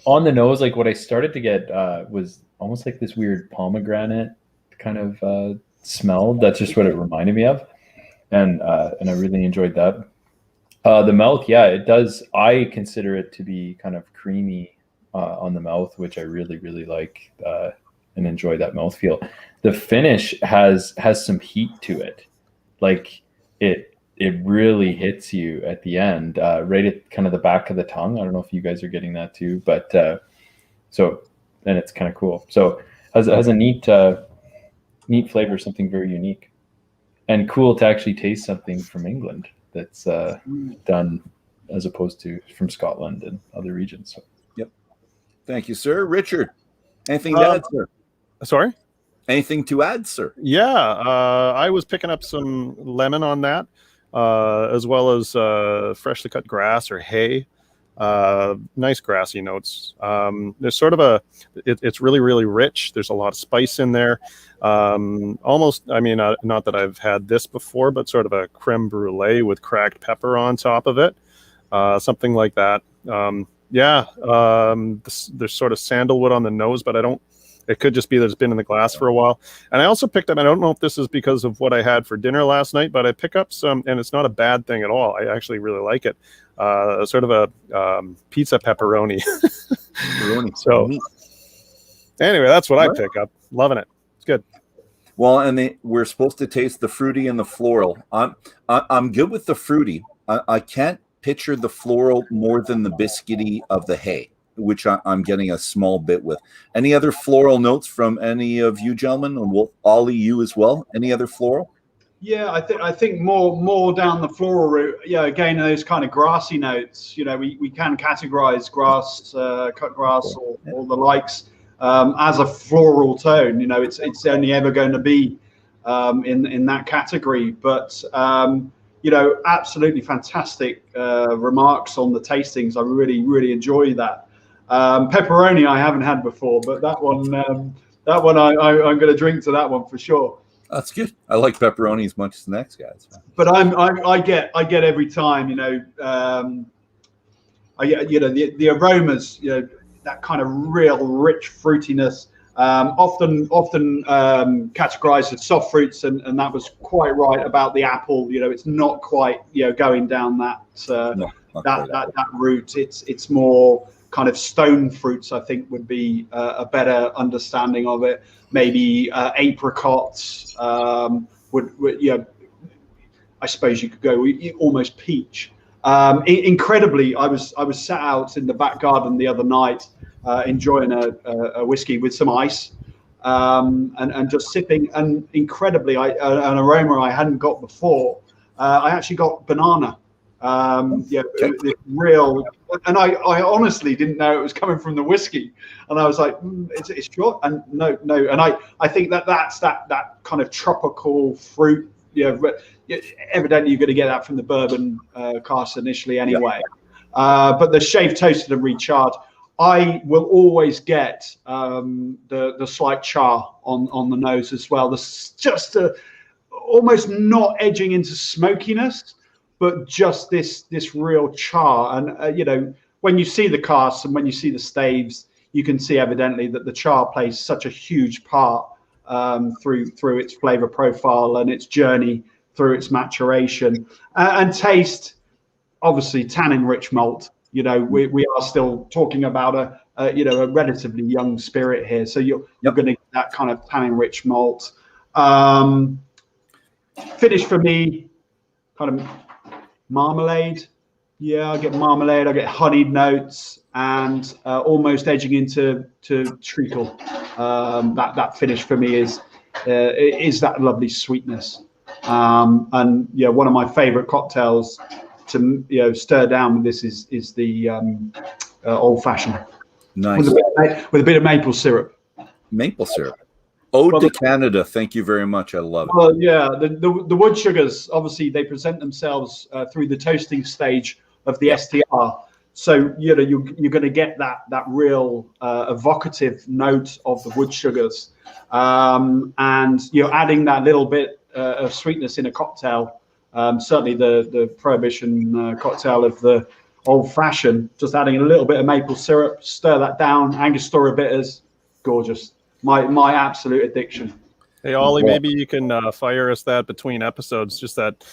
S4: on the nose, like what I started to get was almost like this weird pomegranate kind of smell. That's just what it reminded me of, and I really enjoyed that. The mouth, it does. I consider it to be kind of creamy on the mouth, which I really, really like and enjoy that mouthfeel. The finish has some heat to it, like it really hits you at the end, right at kind of the back of the tongue. I don't know if you guys are getting that too, but so then it's kind of cool. So has a neat flavor, something very unique and cool to actually taste something from England that's done as opposed to from Scotland and other regions. So.
S2: Yep. Thank you, sir. Richard, anything to add, sir?
S3: Sorry?
S2: Anything to add, sir?
S3: Yeah, I was picking up some lemon on that. As well as freshly cut grass or hay, nice grassy notes. There's sort of it's really, really rich. There's a lot of spice in there. Almost, not that I've had this before, but sort of a creme brulee with cracked pepper on top of it. Something like that. There's sort of sandalwood on the nose, but it could just be that it's been in the glass for a while. And I also picked up, I don't know if this is because of what I had for dinner last night, but I pick up some, and it's not a bad thing at all. I actually really like it. Sort of a pizza pepperoni. So anyway, that's what I pick up. Loving it. It's good.
S2: Well, and we're supposed to taste the fruity and the floral. I'm good with the fruity. I can't picture the floral more than the biscuity of the hay, which I'm getting a small bit with. Any other floral notes from any of you gentlemen? And Ollie, you as well? Any other floral?
S6: Yeah, I think more down the floral route. Yeah, again, those kind of grassy notes. We can categorize grass, cut grass, or the likes as a floral tone. It's only ever going to be in that category. But absolutely fantastic remarks on the tastings. I really enjoy that. Pepperoni I haven't had before, but that one I'm going to drink to that one for sure.
S2: That's good. I like pepperoni as much as the next guys.
S6: But I get every time, I get the aromas, that kind of real rich fruitiness, often categorized as soft fruits, and that was quite right about the apple. It's not quite going down that that route. It's more kind of stone fruits, I think, would be a better understanding of it. Maybe apricots would I suppose you could go almost peach. Incredibly, I was sat out in the back garden the other night enjoying a whiskey with some ice and just sipping, and incredibly an aroma I hadn't got before. I actually got banana. Real, and I honestly didn't know it was coming from the whiskey, and I was like, it's short, and no, and I think that's that kind of tropical fruit. Evidently you're going to get that from the bourbon cask initially anyway. But the shaved, toasted, and recharred, I will always get the slight char on the nose as well. There's just almost not edging into smokiness, but just this real char. And when you see the casks and when you see the staves, you can see evidently that the char plays such a huge part through its flavor profile and its journey through its maturation. And taste, obviously, tannin-rich malt. We are still talking about a relatively young spirit here, so you're going to get that kind of tannin-rich malt. Finish for me, kind of marmalade. Yeah, I get marmalade. I get honeyed notes and almost edging into treacle. That finish for me is that lovely sweetness. And one of my favorite cocktails to stir down with this is the old fashioned.
S2: Nice.
S6: With a bit of maple syrup.
S2: Maple syrup. Ode to Canada. Thank you very much. I love it.
S6: Well, yeah, the wood sugars, obviously, they present themselves through the toasting stage of the STR. So, you're going to get that real evocative note of the wood sugars. And you're adding that little bit of sweetness in a cocktail. Certainly the Prohibition cocktail of the old fashioned, just adding a little bit of maple syrup, stir that down, Angostura bitters, gorgeous. My absolute addiction.
S3: Hey, Ollie, maybe you can fire us that between episodes, just that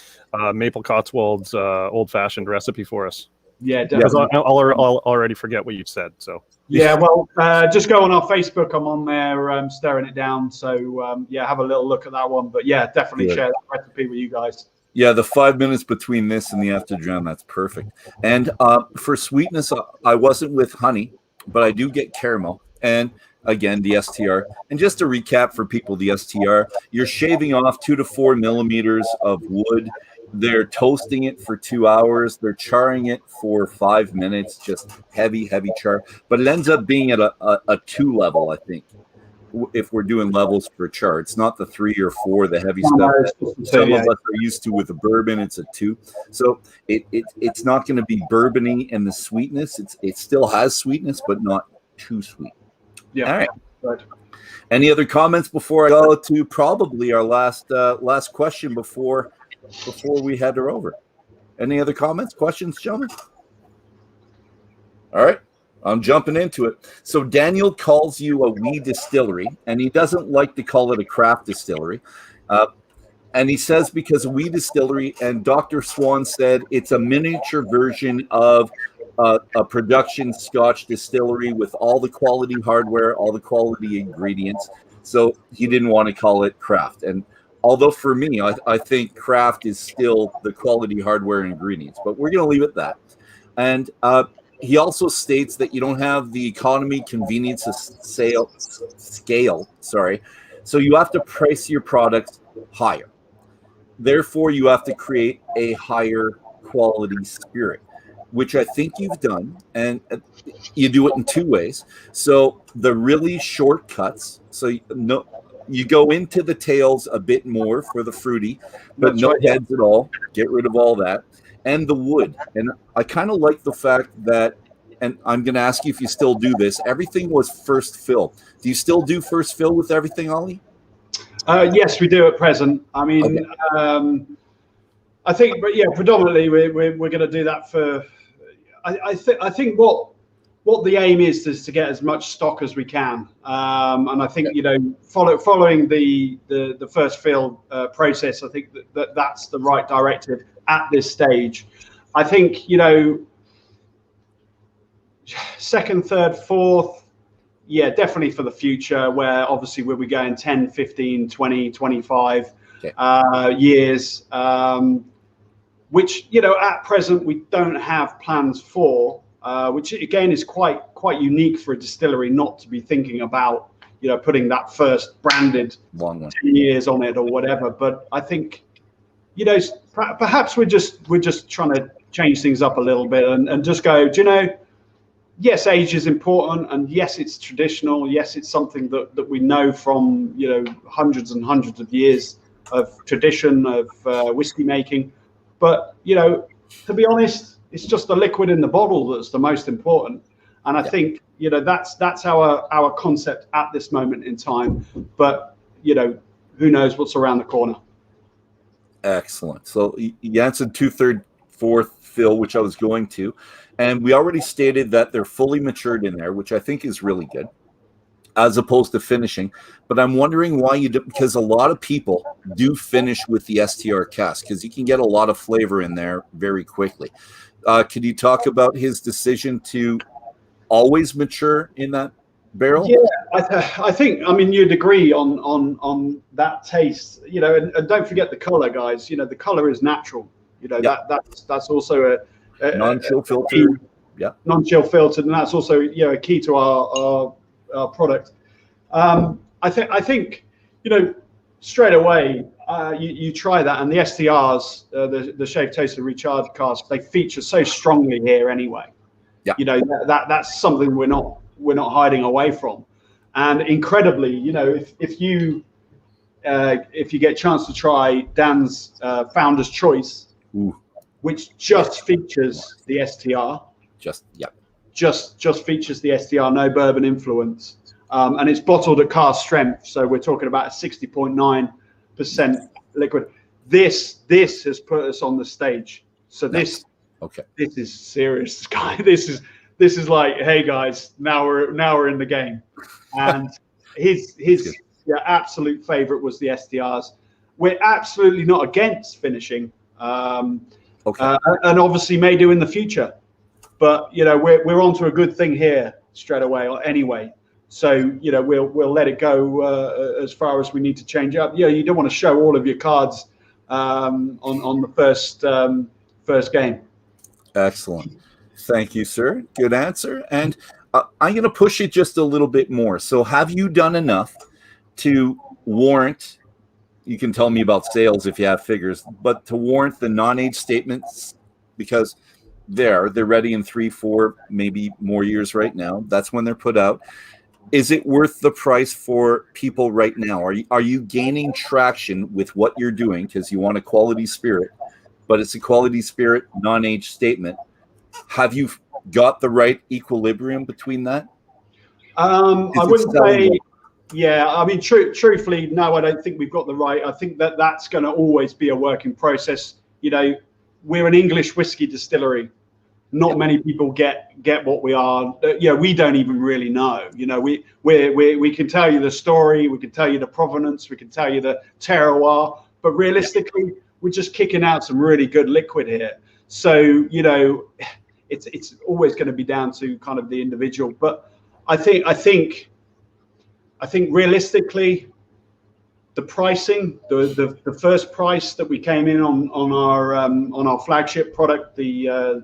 S3: Maple Cotswolds old-fashioned recipe for us.
S6: Yeah, definitely.
S3: I'll already forget what you said. So
S6: yeah, well, just go on our Facebook. I'm on there stirring it down. So have a little look at that one. But yeah, definitely share that recipe with you guys.
S2: Yeah, the 5 minutes between this and the after dram, that's perfect. And for sweetness, I wasn't with honey, but I do get caramel. And again, the STR. And just to recap for people, the STR, you're shaving off 2 to 4 millimeters of wood. They're toasting it for 2 hours. They're charring it for 5 minutes, just heavy char. But it ends up being at a 2 level, I think, if we're doing levels for char. It's not the 3 or 4, the heavy stuff that some of us are used to with a bourbon. It's a 2. So it's not going to be bourbony in the sweetness. It still has sweetness, but not too sweet.
S6: Yeah.
S2: All right. Any other comments before I go to probably our last question before we head her over? Any other comments, questions, gentlemen? All right. I'm jumping into it. So Daniel calls you a wee distillery, and he doesn't like to call it a craft distillery. And he says because a wee distillery, and Dr. Swan said it's a miniature version of a production Scotch distillery with all the quality hardware, all the quality ingredients. So he didn't want to call it craft. And although for me, I think craft is still the quality hardware and ingredients, but we're going to leave it at that. And he also states that you don't have the economy, convenience, scale. So you have to price your products higher. therefore you have to create a higher quality spirit, which I think you've done, and you do it in two ways. So the really shortcuts, so you go into the tails a bit more for the fruity, but
S6: That's
S2: no
S6: right, yeah.
S2: heads at all. Get rid of all that. And the wood. And I kind of like the fact that, and I'm going to ask you if you still do this, everything was first fill. Do you still do first fill with everything, Ollie?
S6: Yes, we do at present. I mean,
S2: Okay.
S6: I think, but yeah, predominantly we're going to do that for. I think what the aim is to get as much stock as we can, and I think following the first fill process, I think that's the right directive at this stage. I think second, third, fourth. Yeah, definitely for the future, where obviously we'll be going 10, 15, 20, 25 years, which, at present we don't have plans for, which again is quite unique for a distillery not to be thinking about, putting that first branded
S2: Long one.
S6: 10 years on it or whatever. But I think, perhaps we're just trying to change things up a little bit and just go, yes, age is important, and yes, it's traditional. Yes, it's something that we know from hundreds and hundreds of years of tradition of whiskey making. But to be honest, it's just the liquid in the bottle that's the most important. And I think that's our concept at this moment in time. But who knows what's around the corner.
S2: Excellent. So you answered 2/3, 4th fill, which I was going to. And we already stated that they're fully matured in there, which I think is really good, as opposed to finishing. But I'm wondering why you do, because a lot of people do finish with the STR cask, because you can get a lot of flavor in there very quickly. Could you talk about his decision to always mature in that barrel?
S6: Yeah, I think, you'd agree on that taste, and don't forget the color, guys. The color is natural. That's also a
S2: non-chill filtered. Yeah,
S6: non-chill filtered, and that's also a key to our product. I think straight away you try that, and the STRs, the shaved toasted recharge casks, they feature so strongly here anyway.
S2: Yeah,
S6: that's something we're not hiding away from, and incredibly, if you get a chance to try Dan's Founder's Choice.
S2: Ooh.
S6: Which just features the STR. Just features the STR, no bourbon influence. And it's bottled at cask strength, so we're talking about a 60.9% liquid. This has put us on the stage. So this is serious, guy. This is like, hey guys, now we're in the game. And his absolute favorite was the STRs. We're absolutely not against finishing. And obviously may do in the future, but we're onto a good thing here straight away or anyway. So we'll let it go as far as we need to change up. You don't want to show all of your cards on the first game.
S2: Excellent. Thank you, sir. Good answer. And I'm going to push it just a little bit more. So have you done enough to warrant? You can tell me about sales if you have figures, but to warrant the non-age statements, because they're ready in 3, 4, maybe more years right now. That's when they're put out. Is it worth the price for people right now? Are you gaining traction with what you're doing because you want a quality spirit, but it's a quality spirit non-age statement? Have you got the right equilibrium between that?
S6: I wouldn't say. Yeah, truthfully, no, I don't think we've got the right. I think that's going to always be a working process. We're an English whiskey distillery. Not many people get what we are. We don't even really know. We can tell you the story, we can tell you the provenance, we can tell you the terroir, but realistically, we're just kicking out some really good liquid here. So it's always going to be down to kind of the individual. But I think realistically, the pricing, the first price that we came in on our flagship product, the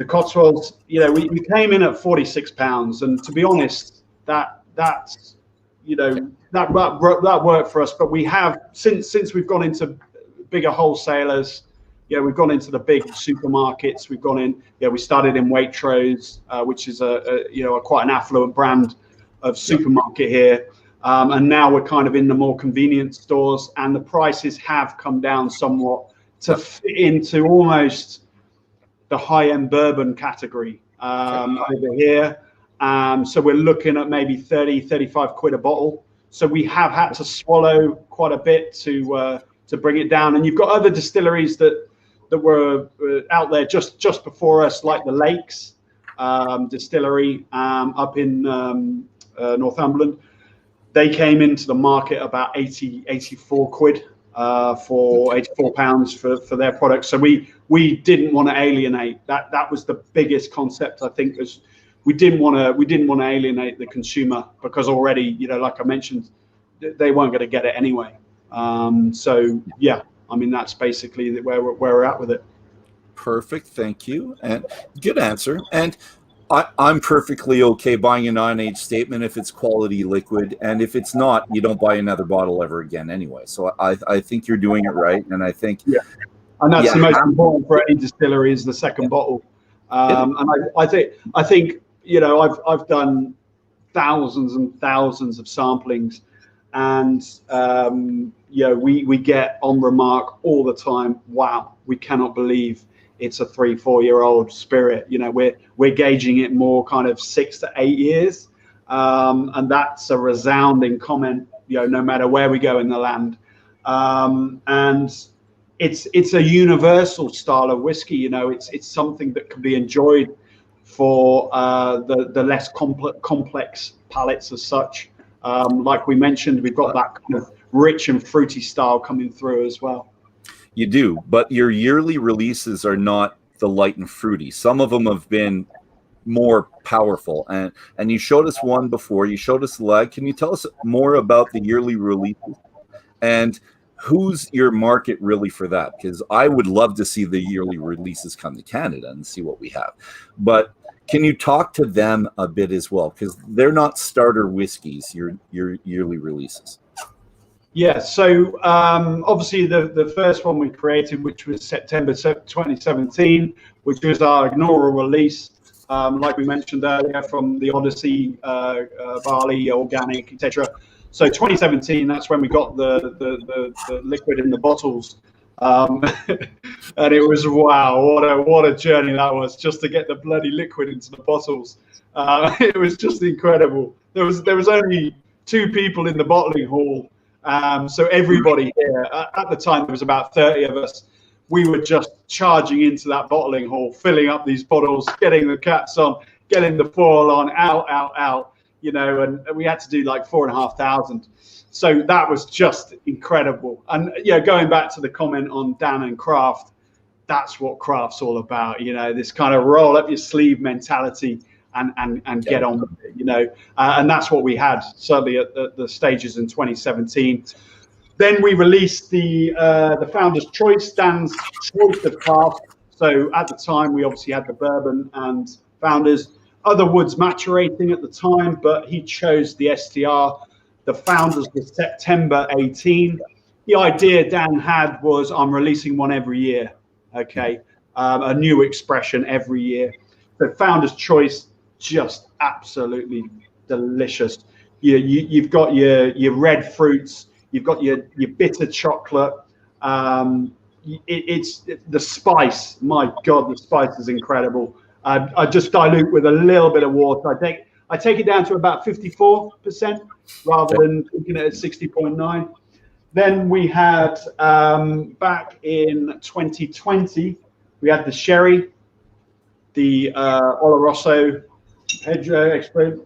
S6: Cotswolds, we came in at £46, and to be honest, that worked for us. But we have since we've gone into bigger wholesalers. Yeah, we've gone into the big supermarkets. We've gone in. Yeah, we started in Waitrose, which is a quite an affluent brand of supermarket here, and now we're kind of in the more convenient stores, and the prices have come down somewhat to fit into almost the high-end bourbon category over here. So we're looking at maybe 30, 35 quid a bottle. So we have had to swallow quite a bit to bring it down. And you've got other distilleries that were out there just before us, like the Lakes Distillery up in Northumberland. They came into the market about 84 quid for 84 pounds for their products. So we didn't want to alienate. That was the biggest concept, I think, was we didn't want to alienate the consumer, because already, like I mentioned, they weren't going to get it anyway. So yeah, I mean, that's basically where we're at with it.
S2: Perfect, thank you, and good answer. And I'm perfectly okay buying a non-aged statement if it's quality liquid, and if it's not, you don't buy another bottle ever again anyway. So I think you're doing it right, and I think
S6: and that's the most important for any distillery, is the second bottle. And I think I've done thousands and thousands of samplings, and we get on remark all the time, wow, we cannot believe it's a 3-4 year old spirit. We're gauging it more kind of 6 to 8 years, and that's a resounding comment, no matter where we go in the land. And it's a universal style of whiskey. It's something that can be enjoyed for the less complex palates as such. Like we mentioned, we've got that kind of rich and fruity style coming through as well.
S2: You do, but your yearly releases are not the light and fruity. Some of them have been more powerful, and you showed us one before. You showed us the lag. Can you tell us more about the yearly releases, and who's your market really for that? Because I would love to see the yearly releases come to Canada and see what we have. But can you talk to them a bit as well? Because they're not starter whiskeys, your yearly releases.
S6: Yeah, so obviously the first one we created, which was September 2017, which was our inaugural release, like we mentioned earlier, from the Odyssey, barley, organic, etc. So 2017, that's when we got the liquid in the bottles, and it was, wow, what a journey that was, just to get the bloody liquid into the bottles. It was just incredible. There was only 2 people in the bottling hall. So everybody here, at the time, there was about 30 of us. We were just charging into that bottling hall, filling up these bottles, getting the caps on, getting the foil on, out, and we had to do like 4,500. So that was just incredible. And going back to the comment on Dan and craft, that's what craft's all about. This kind of roll up your sleeve mentality and get on with it, and that's what we had certainly at the stages in 2017. Then we released the Founder's Choice, Dan's choice of craft. So at the time, we obviously had the bourbon and Founders, other woods maturating at the time, but he chose the STR. The Founders was September 18. The idea Dan had was, I'm releasing one every year, okay, a new expression every year. The Founder's Choice, just absolutely delicious. You've got your red fruits, you've got your bitter chocolate. It's the spice. My God, the spice is incredible. I just dilute with a little bit of water. I take it down to about 54% rather than looking at 60.9. Then we had back in 2020, we had the sherry, the Oloroso expert,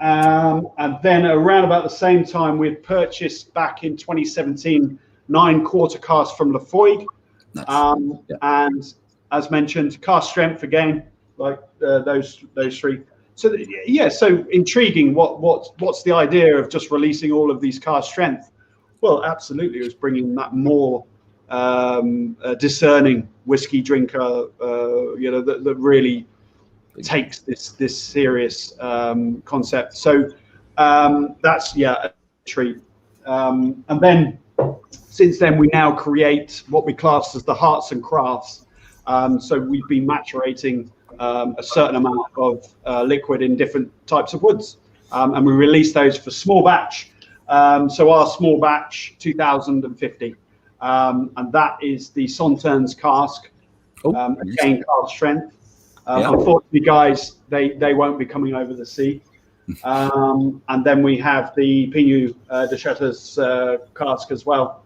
S6: and then around about the same time, we had purchased back in 2017 9 quarter casks from Lafoy, and as mentioned, cask strength again, like those 3. So so intriguing. What's the idea of just releasing all of these cask strength? Well, absolutely, it was bringing that more discerning whiskey drinker, that really takes this serious concept. So that's a treat. And then Since then, we now create what we class as the hearts and crafts. So we've been maturating a certain amount of liquid in different types of woods, and we release those for small batch. So our small batch 2050, and that is the Sauternes cask, again cask strength. Unfortunately, guys, they won't be coming over the sea. And then we have the Pinot de Château's cask as well,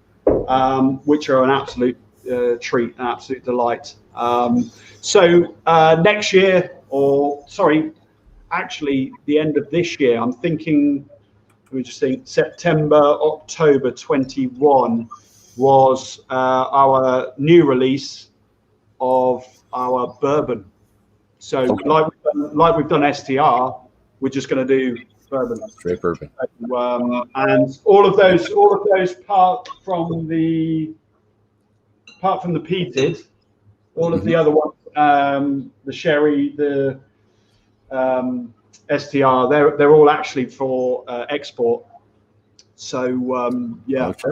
S6: which are an absolute treat, an absolute delight. So next year, actually the end of this year, I'm thinking, let me just think, September, October 21 was our new release of our bourbon. So like we've done STR, we're just going to do bourbon.
S2: Straight bourbon.
S6: And all of those apart from the peated, all of the other ones, the sherry, the STR, they're all actually for export. So yeah.
S2: Okay.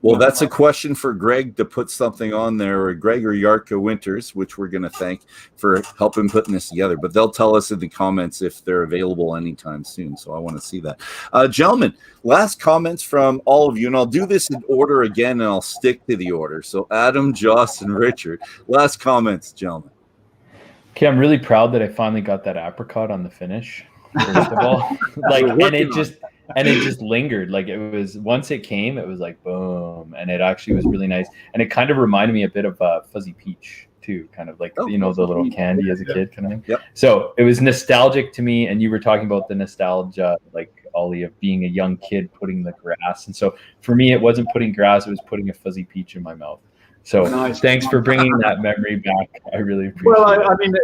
S2: Well, that's a question for Greg to put something on there, or Greg or Yarka Winters, which we're going to thank for helping putting this together. But they'll tell us in the comments if they're available anytime soon. So I want to see that. Gentlemen, last comments from all of you, and I'll do this in order again, and I'll stick to the order. So Adam, Joss, and Richard, last comments, gentlemen.
S4: Okay, I'm really proud that I finally got that apricot on the finish. First of all, and it just lingered. Like, it was, once it came, it was like boom, and it actually was really nice. And it kind of reminded me a bit of fuzzy peach too, kind of like the little candy as a kid kind of thing.
S2: Yep.
S4: So it was nostalgic to me. And you were talking about the nostalgia, like Ollie, of being a young kid putting the grass. And so for me, it wasn't putting grass; it was putting a fuzzy peach in my mouth. So nice. Thanks for bringing that memory back. I really appreciate it.
S6: Well, I mean,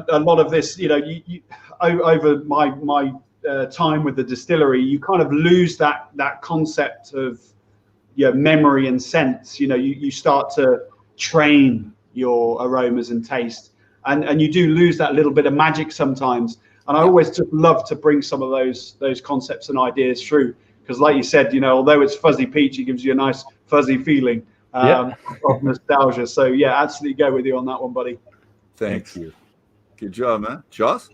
S6: a lot of this, you over my time with the distillery, you kind of lose that concept of memory and sense. You start to train your aromas and taste, and you do lose that little bit of magic sometimes. And I always just love to bring some of those concepts and ideas through, because like you said, although it's fuzzy peach, it gives you a nice fuzzy feeling of nostalgia. So yeah, absolutely go with you on that one, buddy.
S2: Thank you. Good job, man. Joss?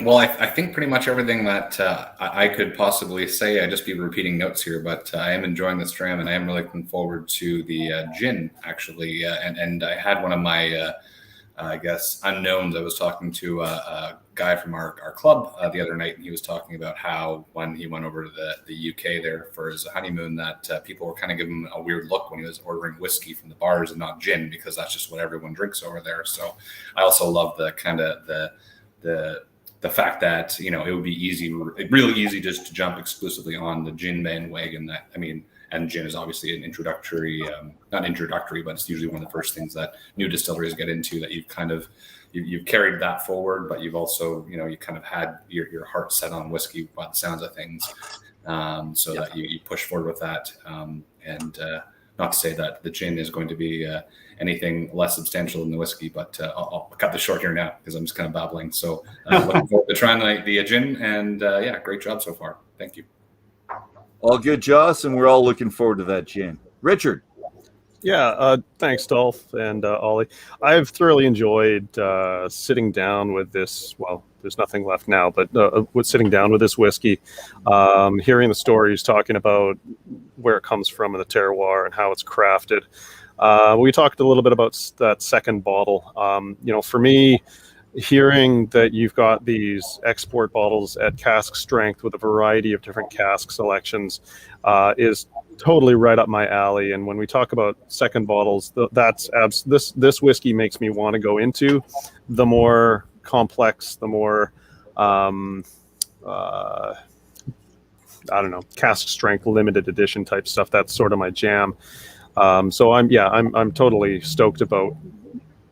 S5: Well, I think pretty much everything that I could possibly say. I'd just be repeating notes here, but I am enjoying this dram, and I am really looking forward to the gin, actually. And I had one of my, I guess, unknowns. I was talking to a guy from our club the other night, and he was talking about how when he went over to the UK there for his honeymoon, that people were kind of giving him a weird look when he was ordering whiskey from the bars and not gin, because that's just what everyone drinks over there. So I also love the kind of the fact that, it would be really easy just to jump exclusively on the gin bandwagon. And gin is obviously an introductory, not introductory, but it's usually one of the first things that new distilleries get into, that you've carried that forward, but you've also, you kind of had your heart set on whiskey by the sounds of things, that you push forward with that. And not to say that the gin is going to be anything less substantial than the whiskey, but I'll cut this short here now because I'm just kind of babbling. So looking forward to trying the gin, and great job so far. Thank you.
S2: All good, Joss, and we're all looking forward to that gin. Richard?
S3: Yeah, thanks, Dolph and Ollie. I've thoroughly enjoyed sitting down with this. Well, there's nothing left now, but with sitting down with this whiskey, hearing the stories, talking about where it comes from and the terroir and how it's crafted. We talked a little bit about that second bottle. For me, hearing that you've got these export bottles at cask strength with a variety of different cask selections is totally right up my alley. And when we talk about second bottles, this whiskey makes me want to go into the more complex, the more cask strength limited edition type stuff. That's sort of my jam. So I'm totally stoked about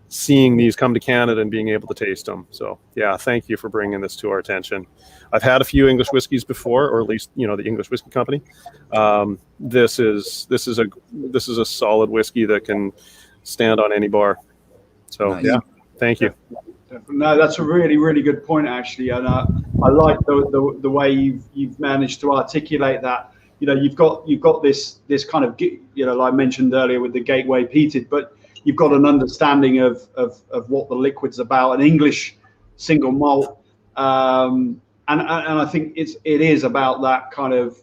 S3: seeing these come to Canada and being able to taste them. So yeah, thank you for bringing this to our attention. I've had a few English whiskeys before, or at least the English Whiskey Company. This is a solid whiskey that can stand on any bar. So nice. Yeah, thank you.
S6: No, that's a really, really good point, actually, and I like the way you've managed to articulate that. you've got this kind of, like I mentioned earlier with the gateway peated, but you've got an understanding of what the liquid's about, an English single malt, and I think it is about that kind of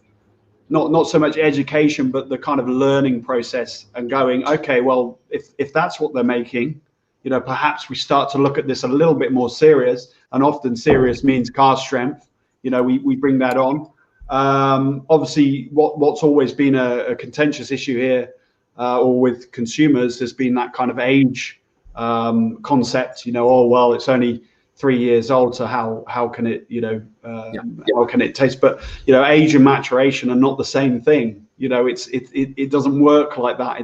S6: not so much education, but the kind of learning process and going, okay, well, if that's what they're making, perhaps we start to look at this a little bit more serious, and often serious means cask strength. We bring that on. Obviously, what's always been a contentious issue here, or with consumers, has been that kind of age concept. Oh well, it's only 3 years old, so how can it how can it taste? But age and maturation are not the same thing. It doesn't work like that.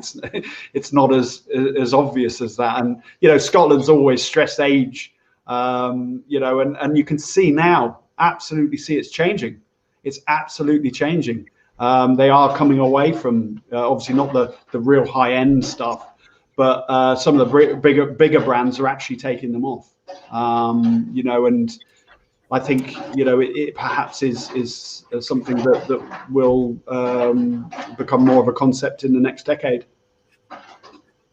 S6: It's not as obvious as that. And Scotland's always stressed age. And you can see now, absolutely see it's changing. It's absolutely changing. They are coming away from obviously not the real high end stuff, but some of the bigger brands are actually taking them off. And I think it perhaps is something that will become more of a concept in the next decade.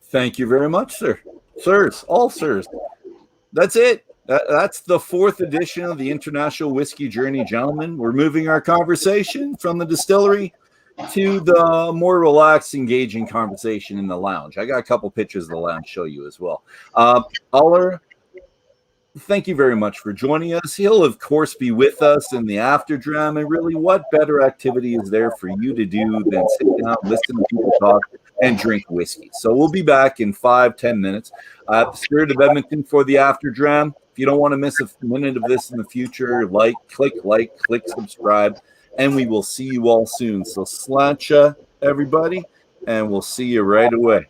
S2: Thank you very much, sir. Sirs, all sirs. That's it. That's the 4th edition of the International Whiskey Journey, gentlemen. We're moving our conversation from the distillery to the more relaxed, engaging conversation in the lounge. I got a couple pictures of the lounge to show you as well. Aller, thank you very much for joining us. He'll, of course, be with us in the after dram. And really, what better activity is there for you to do than sit down, listen to people talk, and drink whiskey? So we'll be back in 5-10 minutes at the Spirit of Edmonton for the after dram. If you don't want to miss a minute of this in the future, click subscribe, and we will see you all soon. So sláinte, everybody, and we'll see you right away.